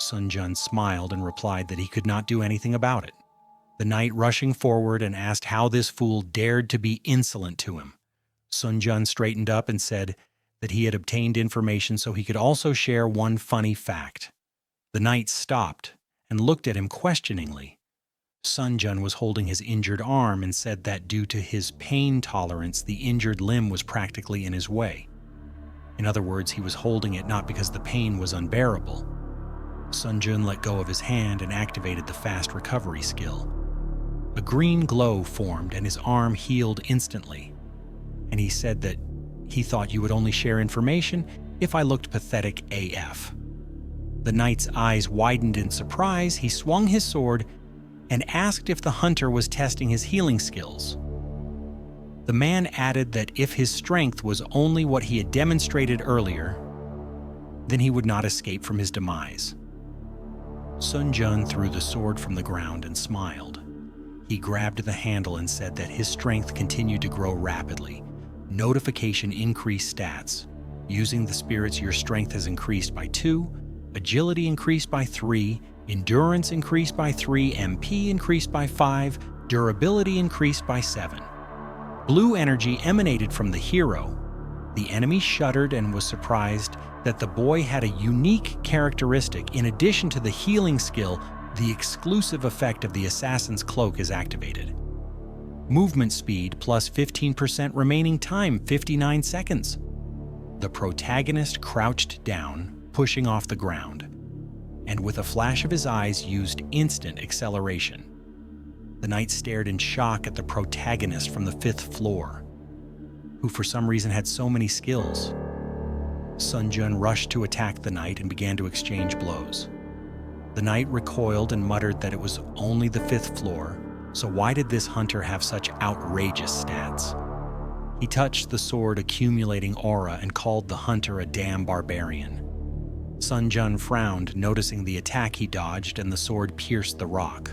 Sun Jun smiled and replied that he could not do anything about it. The knight rushing forward and asked how this fool dared to be insolent to him. Sun Jun straightened up and said that he had obtained information so he could also share one funny fact. The knight stopped and looked at him questioningly. Sun Jun was holding his injured arm and said that due to his pain tolerance, the injured limb was practically in his way. In other words, he was holding it not because the pain was unbearable. Sun Jun let go of his hand and activated the fast recovery skill. A green glow formed and his arm healed instantly. And he said that he thought you would only share information if I looked pathetic AF. The knight's eyes widened in surprise. He swung his sword and asked if the hunter was testing his healing skills. The man added that if his strength was only what he had demonstrated earlier, then he would not escape from his demise. Sun Jun threw the sword from the ground and smiled. He grabbed the handle and said that his strength continued to grow rapidly. Notification increased stats. Using the spirits, your strength has increased by 2, agility increased by 3, endurance increased by 3, MP increased by 5, durability increased by 7. Blue energy emanated from the hero. The enemy shuddered and was surprised that the boy had a unique characteristic. In addition to the healing skill, the exclusive effect of the assassin's cloak is activated. Movement speed plus 15% remaining time, 59 seconds. The protagonist crouched down, pushing off the ground, and with a flash of his eyes used instant acceleration. The knight stared in shock at the protagonist from the 5th floor, who for some reason had so many skills. Sun Jun rushed to attack the knight and began to exchange blows. The knight recoiled and muttered that it was only the 5th floor, so why did this hunter have such outrageous stats? He touched the sword accumulating aura and called the hunter a damn barbarian. Sun Jun frowned, noticing the attack he dodged, and the sword pierced the rock.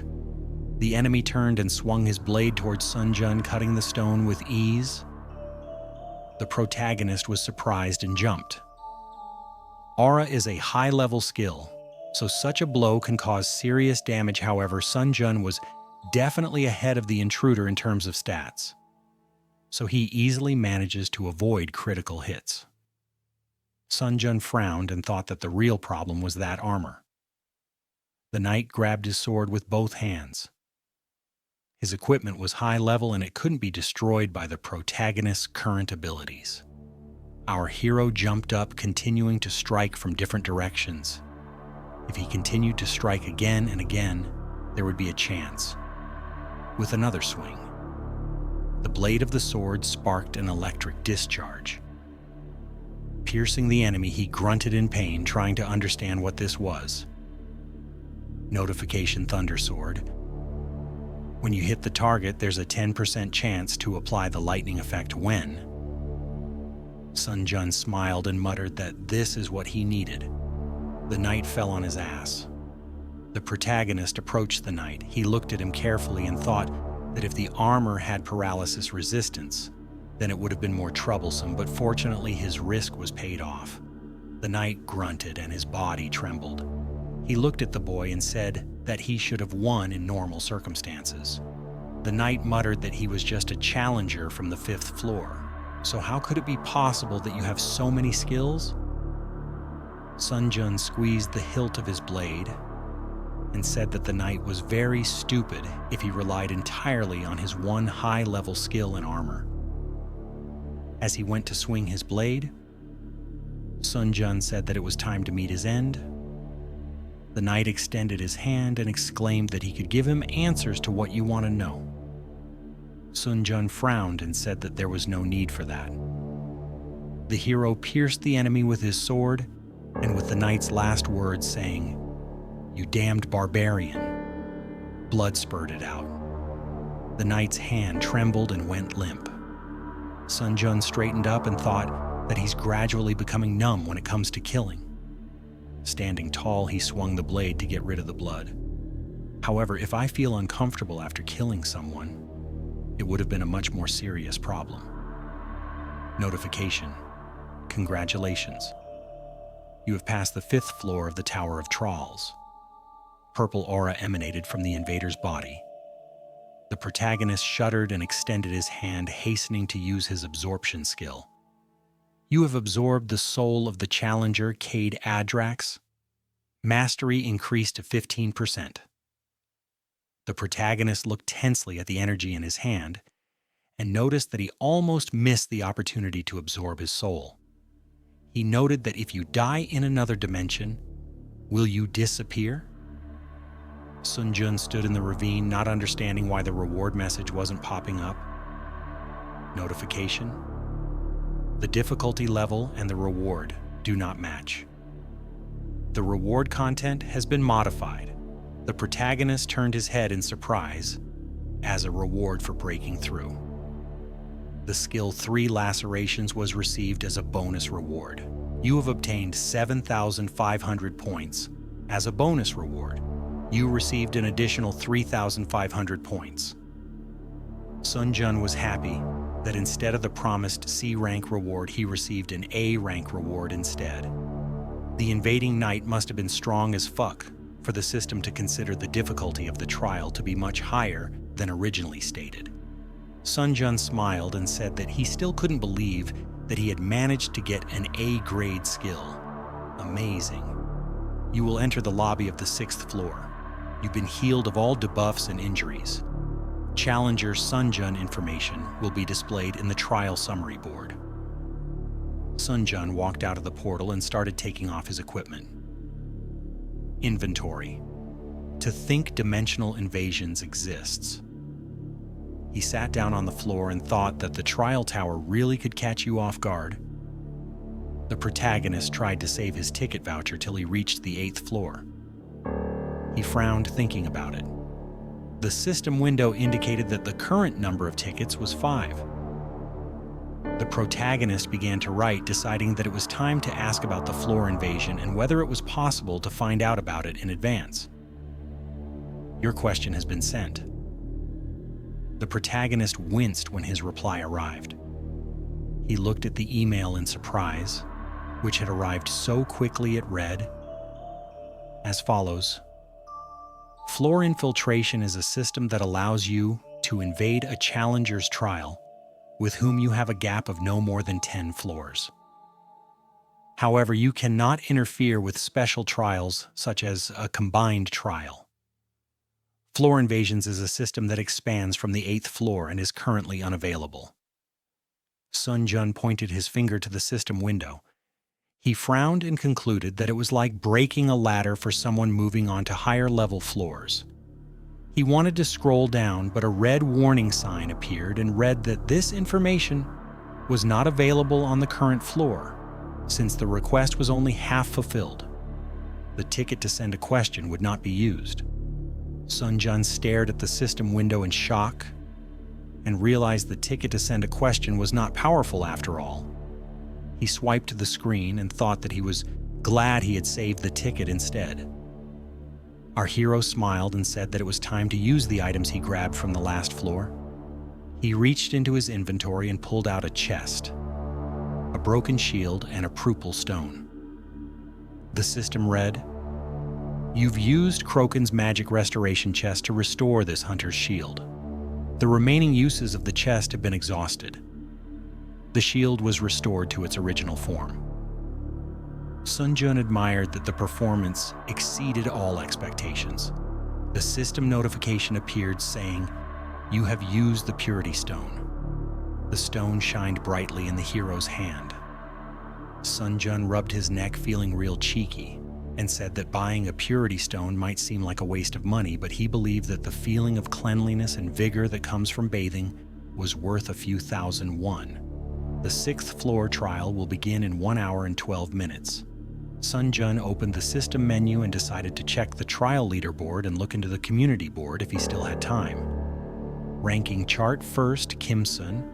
The enemy turned and swung his blade towards Sun Jun, cutting the stone with ease. The protagonist was surprised and jumped. Aura is a high-level skill, so such a blow can cause serious damage. However, Sun Jun was definitely ahead of the intruder in terms of stats, so he easily manages to avoid critical hits. Sun Jun frowned and thought that the real problem was that armor. The knight grabbed his sword with both hands. His equipment was high level and it couldn't be destroyed by the protagonist's current abilities. Our hero jumped up, continuing to strike from different directions. If he continued to strike again and again, there would be a chance. With another swing, the blade of the sword sparked an electric discharge. Piercing the enemy, he grunted in pain, trying to understand what this was. Notification Thunder Sword. When you hit the target, there's a 10% chance to apply the lightning effect when. Sun Jun smiled and muttered that this is what he needed. The knight fell on his ass. The protagonist approached the knight. He looked at him carefully and thought that if the armor had paralysis resistance, then it would have been more troublesome, but fortunately his risk was paid off. The knight grunted and his body trembled. He looked at the boy and said that he should have won in normal circumstances. The knight muttered that he was just a challenger from the 5th floor. So how could it be possible that you have so many skills? Sun Jun squeezed the hilt of his blade and said that the knight was very stupid if he relied entirely on his one high-level skill in armor. As he went to swing his blade, Sun Jun said that it was time to meet his end. The knight extended his hand and exclaimed that he could give him answers to what you want to know. Sun Jun frowned and said that there was no need for that. The hero pierced the enemy with his sword, and with the knight's last words saying, "You damned barbarian," blood spurted out. The knight's hand trembled and went limp. Sun Jun straightened up and thought that he's gradually becoming numb when it comes to killing. Standing tall, he swung the blade to get rid of the blood. However, if I feel uncomfortable after killing someone, it would have been a much more serious problem. Notification. Congratulations. You have passed the 5th floor of the Tower of Trolls. Purple aura emanated from the invader's body. The protagonist shuddered and extended his hand, hastening to use his absorption skill. You have absorbed the soul of the challenger, Cade Adrax. Mastery increased to 15%. The protagonist looked tensely at the energy in his hand and noticed that he almost missed the opportunity to absorb his soul. He noted that if you die in another dimension, will you disappear? Sun Jun stood in the ravine, not understanding why the reward message wasn't popping up. Notification. The difficulty level and the reward do not match. The reward content has been modified. The protagonist turned his head in surprise as a reward for breaking through. The skill 3 Lacerations was received as a bonus reward. You have obtained 7,500 points as a bonus reward. You received an additional 3,500 points. Sun Jun was happy that instead of the promised C rank reward, he received an A rank reward instead. The invading knight must have been strong as fuck for the system to consider the difficulty of the trial to be much higher than originally stated. Sun Jun smiled and said that he still couldn't believe that he had managed to get an A-grade skill. Amazing. You will enter the lobby of the 6th floor. You've been healed of all debuffs and injuries. Challenger Sun Jun information will be displayed in the trial summary board. Sun Jun walked out of the portal and started taking off his equipment. Inventory. To think dimensional invasions exists. He sat down on the floor and thought that the trial tower really could catch you off guard. The protagonist tried to save his ticket voucher till he reached the 8th floor. He frowned thinking about it. The system window indicated that the current number of tickets was 5. The protagonist began to write, deciding that it was time to ask about the floor invasion and whether it was possible to find out about it in advance. Your question has been sent. The protagonist winced when his reply arrived. He looked at the email in surprise, which had arrived so quickly it read as follows. Floor infiltration is a system that allows you to invade a challenger's trial with whom you have a gap of no more than 10 floors. However, you cannot interfere with special trials such as a combined trial. Floor invasions is a system that expands from the 8th floor and is currently unavailable. Sun Jun pointed his finger to the system window. He frowned and concluded that it was like breaking a ladder for someone moving on to higher level floors. He wanted to scroll down, but a red warning sign appeared and read that this information was not available on the current floor, since the request was only half fulfilled. The ticket to send a question would not be used. Sun Jun stared at the system window in shock and realized the ticket to send a question was not powerful after all. He swiped the screen and thought that he was glad he had saved the ticket instead. Our hero smiled and said that it was time to use the items he grabbed from the last floor. He reached into his inventory and pulled out a chest, a broken shield, and a purple stone. The system read, You've used Kroken's magic restoration chest to restore this hunter's shield. The remaining uses of the chest have been exhausted. The shield was restored to its original form. Sun Jun admired that the performance exceeded all expectations. The system notification appeared saying, You have used the purity stone. The stone shined brightly in the hero's hand. Sun Jun rubbed his neck, feeling real cheeky, and said that buying a purity stone might seem like a waste of money, but he believed that the feeling of cleanliness and vigor that comes from bathing was worth a few thousand won. The 6th floor trial will begin in 1 hour and 12 minutes. Sun Jun opened the system menu and decided to check the trial leaderboard and look into the community board if he still had time. Ranking chart: 1st, Kim Sun,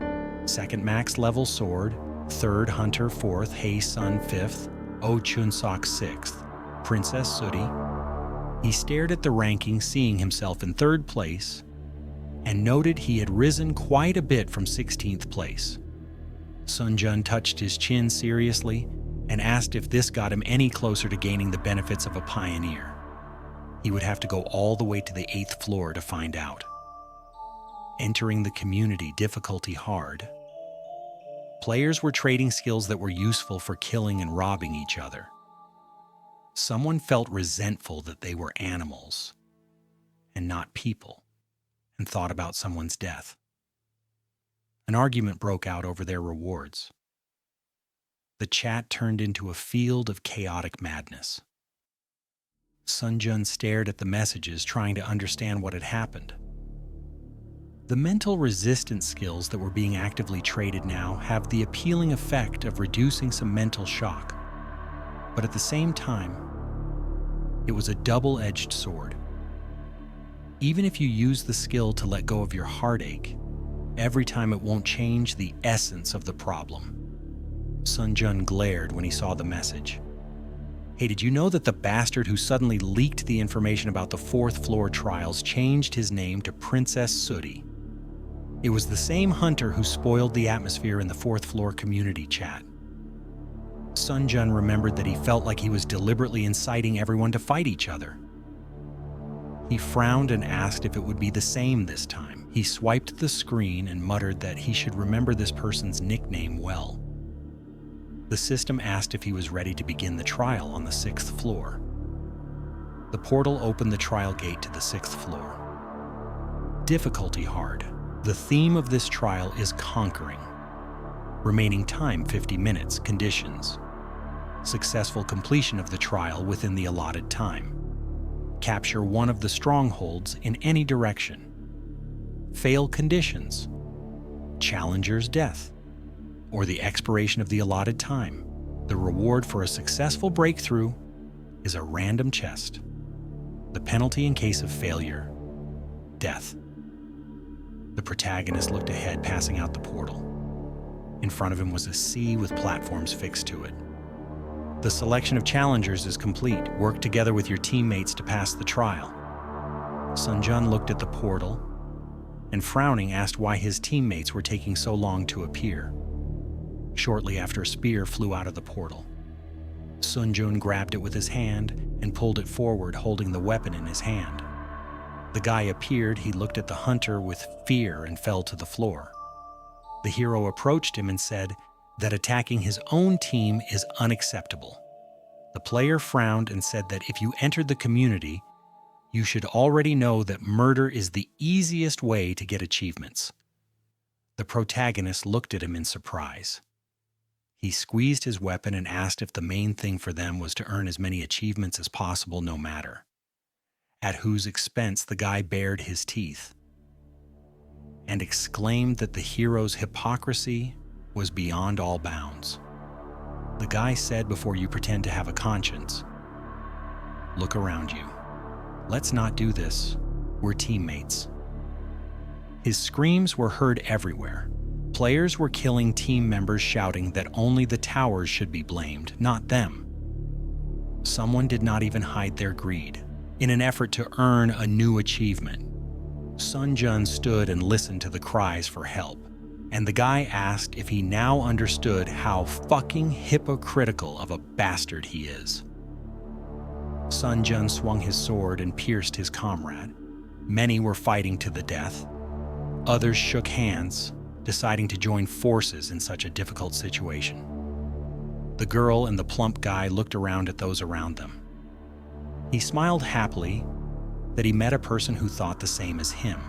2nd max level sword, 3rd hunter, 4th Hei Sun, 5th Oh Chun Sok, 6th Princess Sudi. He stared at the ranking, seeing himself in 3rd place, and noted he had risen quite a bit from 16th place. Sun Jun touched his chin seriously and asked if this got him any closer to gaining the benefits of a pioneer. He would have to go all the way to the 8th floor to find out. Entering the community, difficulty hard. Players were trading skills that were useful for killing and robbing each other. Someone felt resentful that they were animals and not people, and thought about someone's death. An argument broke out over their rewards. The chat turned into a field of chaotic madness. Sun Jun stared at the messages, trying to understand what had happened. The mental resistance skills that were being actively traded now have the appealing effect of reducing some mental shock. But at the same time, it was a double-edged sword. Even if you use the skill to let go of your heartache, every time it won't change the essence of the problem. Sun Jun glared when he saw the message. Hey, did you know that the bastard who suddenly leaked the information about the 4th floor trials changed his name to Princess Sudi? It was the same hunter who spoiled the atmosphere in the fourth floor community chat. Sun Jun remembered that he felt like he was deliberately inciting everyone to fight each other. He frowned and asked if it would be the same this time. He swiped the screen and muttered that he should remember this person's nickname well. The system asked if he was ready to begin the trial on the 6th floor. The portal opened the trial gate to the 6th floor. Difficulty hard. The theme of this trial is conquering. Remaining time 50 minutes. Conditions: successful completion of the trial within the allotted time. Capture one of the strongholds in any direction. Fail conditions: challenger's death, or the expiration of the allotted time. The reward for a successful breakthrough is a random chest. The penalty in case of failure: death. The protagonist looked ahead, passing out the portal. In front of him was a sea with platforms fixed to it. The selection of challengers is complete. Work together with your teammates to pass the trial. Sun Jun looked at the portal and, frowning, asked why his teammates were taking so long to appear. Shortly after, a spear flew out of the portal. Sun Jun grabbed it with his hand and pulled it forward, holding the weapon in his hand. The guy appeared. He looked at the hunter with fear and fell to the floor. The hero approached him and said that attacking his own team is unacceptable. The player frowned and said that if you entered the community, you should already know that murder is the easiest way to get achievements. The protagonist looked at him in surprise. He squeezed his weapon and asked if the main thing for them was to earn as many achievements as possible, no matter at whose expense. The guy bared his teeth and exclaimed that the hero's hypocrisy was beyond all bounds. The guy said, before you pretend to have a conscience, look around you. Let's not do this. We're teammates. His screams were heard everywhere. Players were killing team members, shouting that only the towers should be blamed, not them. Someone did not even hide their greed in an effort to earn a new achievement. Sun Jun stood and listened to the cries for help, and the guy asked if he now understood how fucking hypocritical of a bastard he is. Sun Jun swung his sword and pierced his comrade. Many were fighting to the death. Others shook hands, deciding to join forces in such a difficult situation. The girl and the plump guy looked around at those around them. He smiled happily that he met a person who thought the same as him.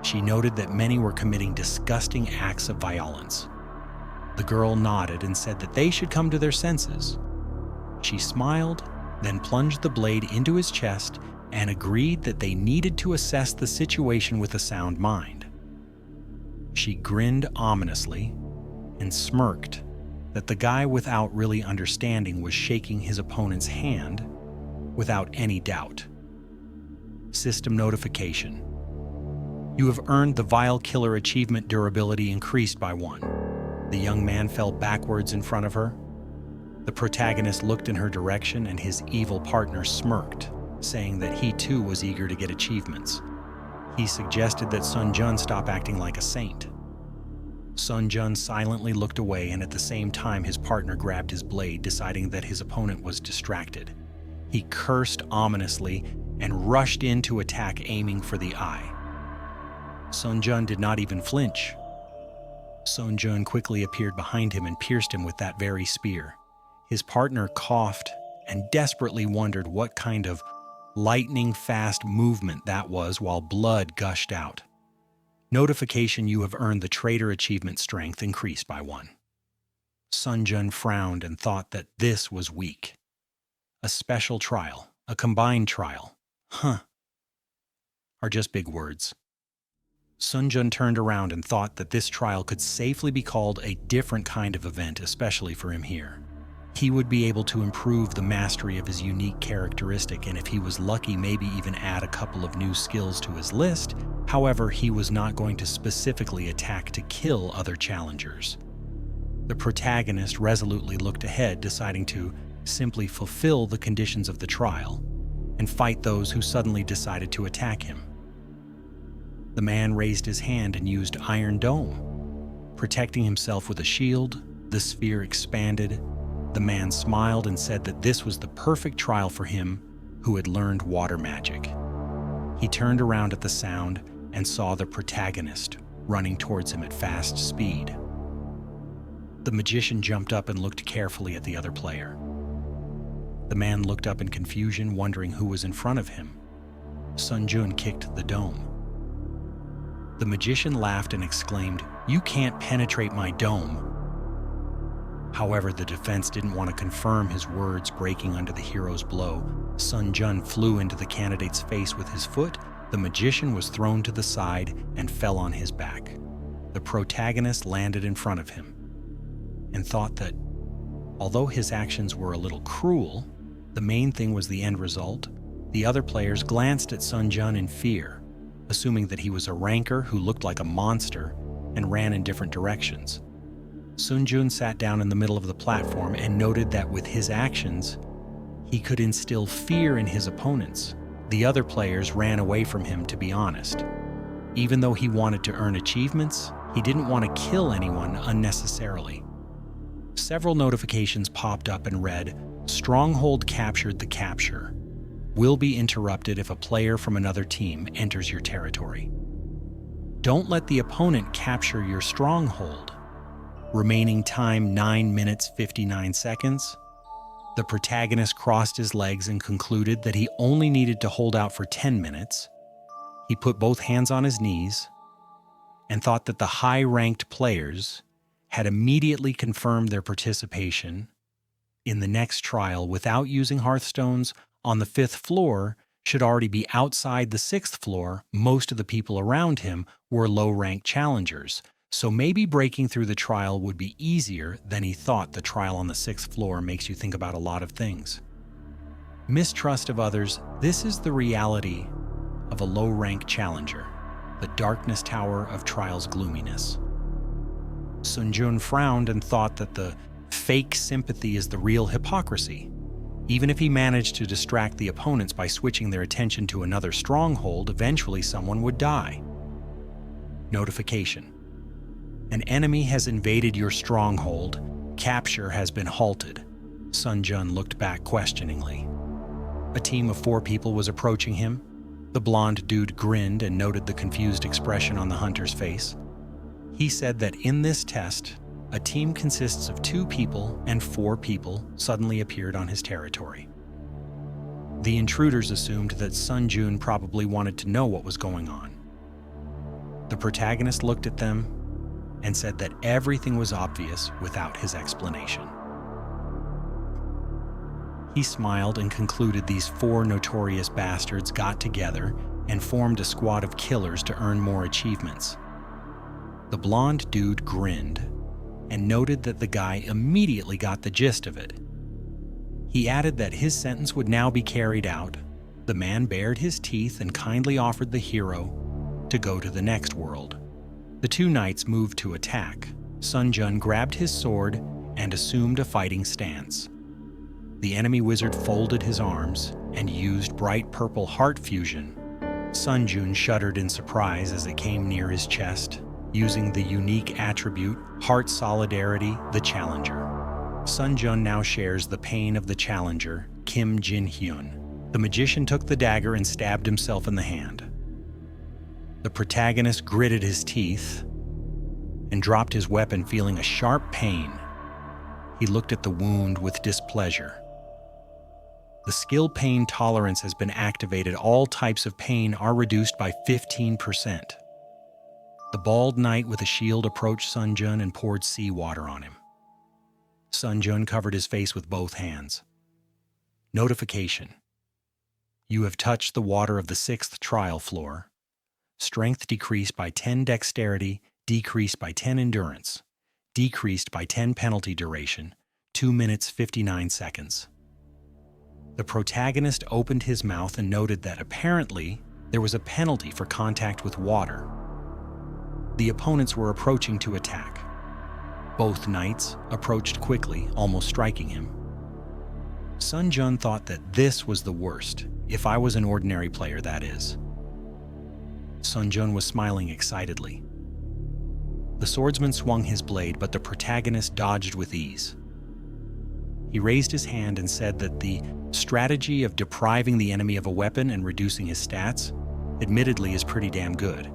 She noted that many were committing disgusting acts of violence. The girl nodded and said that they should come to their senses. She smiled, then plunged the blade into his chest and agreed that they needed to assess the situation with a sound mind. She grinned ominously and smirked that the guy, without really understanding, was shaking his opponent's hand without any doubt. System notification. You have earned the Vile Killer achievement. Durability increased by 1. The young man fell backwards in front of her. The protagonist looked in her direction and his evil partner smirked, saying that he too was eager to get achievements. He suggested that Sun Jun stop acting like a saint. Sun Jun silently looked away, and at the same time his partner grabbed his blade, deciding that his opponent was distracted. He cursed ominously and rushed in to attack, aiming for the eye. Sun Jun did not even flinch. Sun Jun quickly appeared behind him and pierced him with that very spear. His partner coughed and desperately wondered what kind of lightning-fast movement that was, while blood gushed out. Notification: you have earned the Traitor achievement. Strength increased by 1. Sun Jun frowned and thought that this was weak. A special trial, a combined trial, are just big words. Sun Jun turned around and thought that this trial could safely be called a different kind of event, especially for him here. He would be able to improve the mastery of his unique characteristic, and if he was lucky, maybe even add a couple of new skills to his list. However, he was not going to specifically attack to kill other challengers. The protagonist resolutely looked ahead, deciding to simply fulfill the conditions of the trial and fight those who suddenly decided to attack him. The man raised his hand and used Iron Dome. Protecting himself with a shield, the sphere expanded. The man smiled and said that this was the perfect trial for him who had learned water magic. He turned around at the sound and saw the protagonist running towards him at fast speed. The magician jumped up and looked carefully at the other player. The man looked up in confusion, wondering who was in front of him. Sun Jun kicked the dome. The magician laughed and exclaimed, "You can't penetrate my dome." However, the defense didn't want to confirm his words, breaking under the hero's blow. Sun Jun flew into the candidate's face with his foot. The magician was thrown to the side and fell on his back. The protagonist landed in front of him and thought that, although his actions were a little cruel, the main thing was the end result. The other players glanced at Sun Jun in fear, assuming that he was a ranker who looked like a monster and ran in different directions. Sun Jun sat down in the middle of the platform and noted that with his actions, he could instill fear in his opponents. The other players ran away from him, to be honest. Even though he wanted to earn achievements, he didn't want to kill anyone unnecessarily. Several notifications popped up and read, "Stronghold captured. The capture will be interrupted if a player from another team enters your territory. Don't let the opponent capture your stronghold. Remaining time 9 minutes 59 seconds. The protagonist crossed his legs and concluded that he only needed to hold out for 10 minutes. He put both hands on his knees and thought that the high-ranked players had immediately confirmed their participation in the next trial without using hearthstones on the 5th floor should already be outside the 6th floor. Most of the people around him were low-ranked challengers, so maybe breaking through the trial would be easier than he thought. The trial on the 6th floor makes you think about a lot of things. Mistrust of others. This is the reality of a low-ranked challenger, the darkness tower of trial's gloominess. Sun Jun frowned and thought that the fake sympathy is the real hypocrisy. Even if he managed to distract the opponents by switching their attention to another stronghold, eventually someone would die. Notification. An enemy has invaded your stronghold. Capture has been halted. Sun Jun looked back questioningly. A team of 4 people was approaching him. The blonde dude grinned and noted the confused expression on the hunter's face. He said that in this test, a team consists of 2 people and 4 people suddenly appeared on his territory. The intruders assumed that Sun Jun probably wanted to know what was going on. The protagonist looked at them and said that everything was obvious without his explanation. He smiled and concluded these 4 notorious bastards got together and formed a squad of killers to earn more achievements. The blonde dude grinned and noted that the guy immediately got the gist of it. He added that his sentence would now be carried out. The man bared his teeth and kindly offered the hero to go to the next world. The 2 knights moved to attack. Sun Jun grabbed his sword and assumed a fighting stance. The enemy wizard folded his arms and used bright purple heart fusion. Sun Jun shuddered in surprise as it came near his chest, using the unique attribute Heart Solidarity, the Challenger. Sun Jun now shares the pain of the challenger, Kim Jin Hyun. The magician took the dagger and stabbed himself in the hand. The protagonist gritted his teeth and dropped his weapon, feeling a sharp pain. He looked at the wound with displeasure. The skill pain tolerance has been activated. All types of pain are reduced by 15%. The bald knight with a shield approached Sun Jun and poured seawater on him. Sun Jun covered his face with both hands. Notification. You have touched the water of the 6th trial floor. Strength decreased by 10 dexterity, decreased by 10 endurance, decreased by 10 penalty duration, 2 minutes 59 seconds. The protagonist opened his mouth and noted that apparently there was a penalty for contact with water. The opponents were approaching to attack. Both knights approached quickly, almost striking him. Sun Jun thought that this was the worst, if I was an ordinary player, that is. Sun Jun was smiling excitedly. The swordsman swung his blade, but the protagonist dodged with ease. He raised his hand and said that the strategy of depriving the enemy of a weapon and reducing his stats, admittedly, is pretty damn good.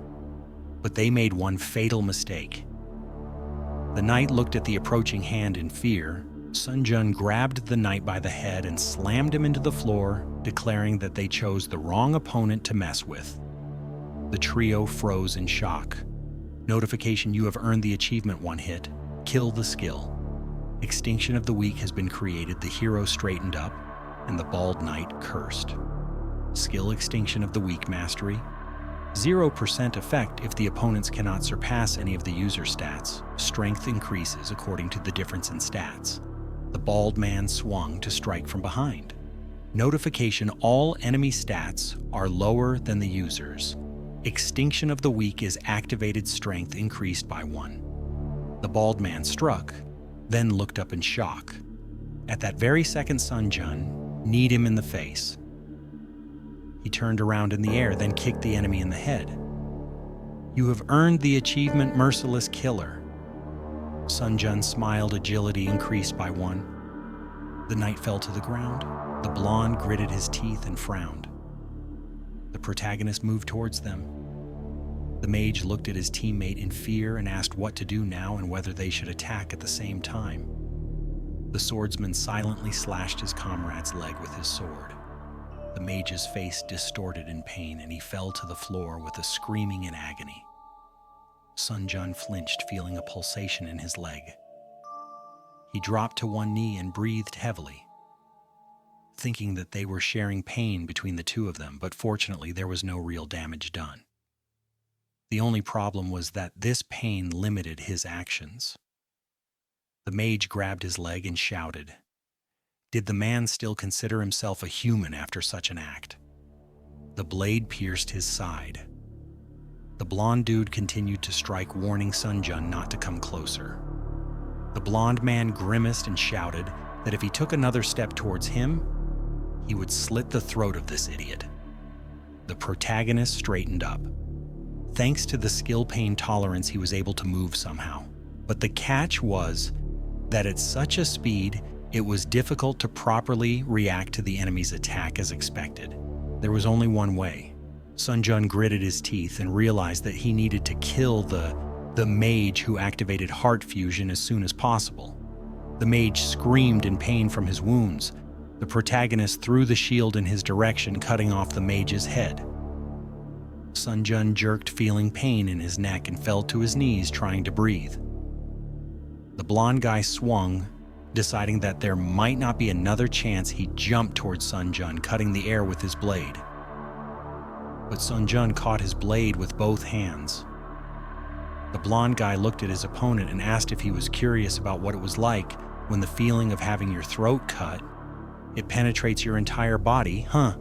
But they made one fatal mistake. The knight looked at the approaching hand in fear. Sun Jun grabbed the knight by the head and slammed him into the floor, declaring that they chose the wrong opponent to mess with. The trio froze in shock. Notification: you have earned the achievement 1 hit. Kill the skill. Extinction of the Weak has been created. The hero straightened up, and the bald knight cursed. Skill: Extinction of the Weak mastery. 0% effect if the opponents cannot surpass any of the user stats. Strength increases according to the difference in stats. The bald man swung to strike from behind. Notification: all enemy stats are lower than the user's. Extinction of the Weak is activated. Strength increased by 1. The bald man struck, then looked up in shock. At that very second, Sun Jun kneed him in the face. He turned around in the air, then kicked the enemy in the head. You have earned the achievement Merciless Killer. Sun Jun smiled. Agility increased by 1. The knight fell to the ground. The blonde gritted his teeth and frowned. The protagonist moved towards them. The mage looked at his teammate in fear and asked what to do now and whether they should attack at the same time. The swordsman silently slashed his comrade's leg with his sword. The mage's face distorted in pain, and he fell to the floor with a screaming in agony. Sun Jun flinched, feeling a pulsation in his leg. He dropped to one knee and breathed heavily, thinking that they were sharing pain between the two of them, but fortunately there was no real damage done. The only problem was that this pain limited his actions. The mage grabbed his leg and shouted. Did the man still consider himself a human after such an act? The blade pierced his side. The blonde dude continued to strike, warning Sun Jun not to come closer. The blonde man grimaced and shouted that if he took another step towards him, he would slit the throat of this idiot. The protagonist straightened up. Thanks to the skill pain tolerance, he was able to move somehow. But the catch was that at such a speed, it was difficult to properly react to the enemy's attack as expected. There was only one way. Sun Jun gritted his teeth and realized that he needed to kill the mage who activated heart fusion as soon as possible. The mage screamed in pain from his wounds. The protagonist threw the shield in his direction, cutting off the mage's head. Sun Jun jerked, feeling pain in his neck, and fell to his knees, trying to breathe. The blonde guy swung, deciding that there might not be another chance. He jumped towards Sun Jun, cutting the air with his blade. But Sun Jun caught his blade with both hands. The blonde guy looked at his opponent and asked if he was curious about what it was like when the feeling of having your throat cut, it penetrates your entire body, huh?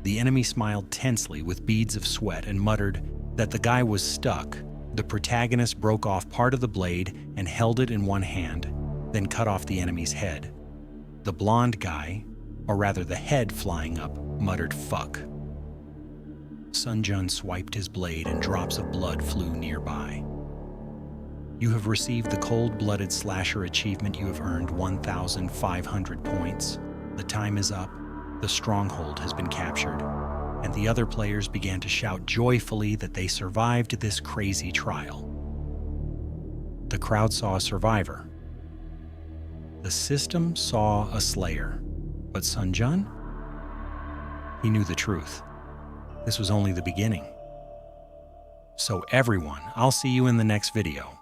The enemy smiled tensely with beads of sweat and muttered that the guy was stuck. The protagonist broke off part of the blade and held it in one hand, then cut off the enemy's head. The blonde guy, or rather the head flying up, muttered "fuck." Sun Jun swiped his blade and drops of blood flew nearby. You have received the Cold-Blooded Slasher achievement. You have earned 1,500 points. The time is up. The stronghold has been captured, and the other players began to shout joyfully that they survived this crazy trial. The crowd saw a survivor. The system saw a slayer, but Sun Jun? He knew the truth. This was only the beginning. So everyone, I'll see you in the next video.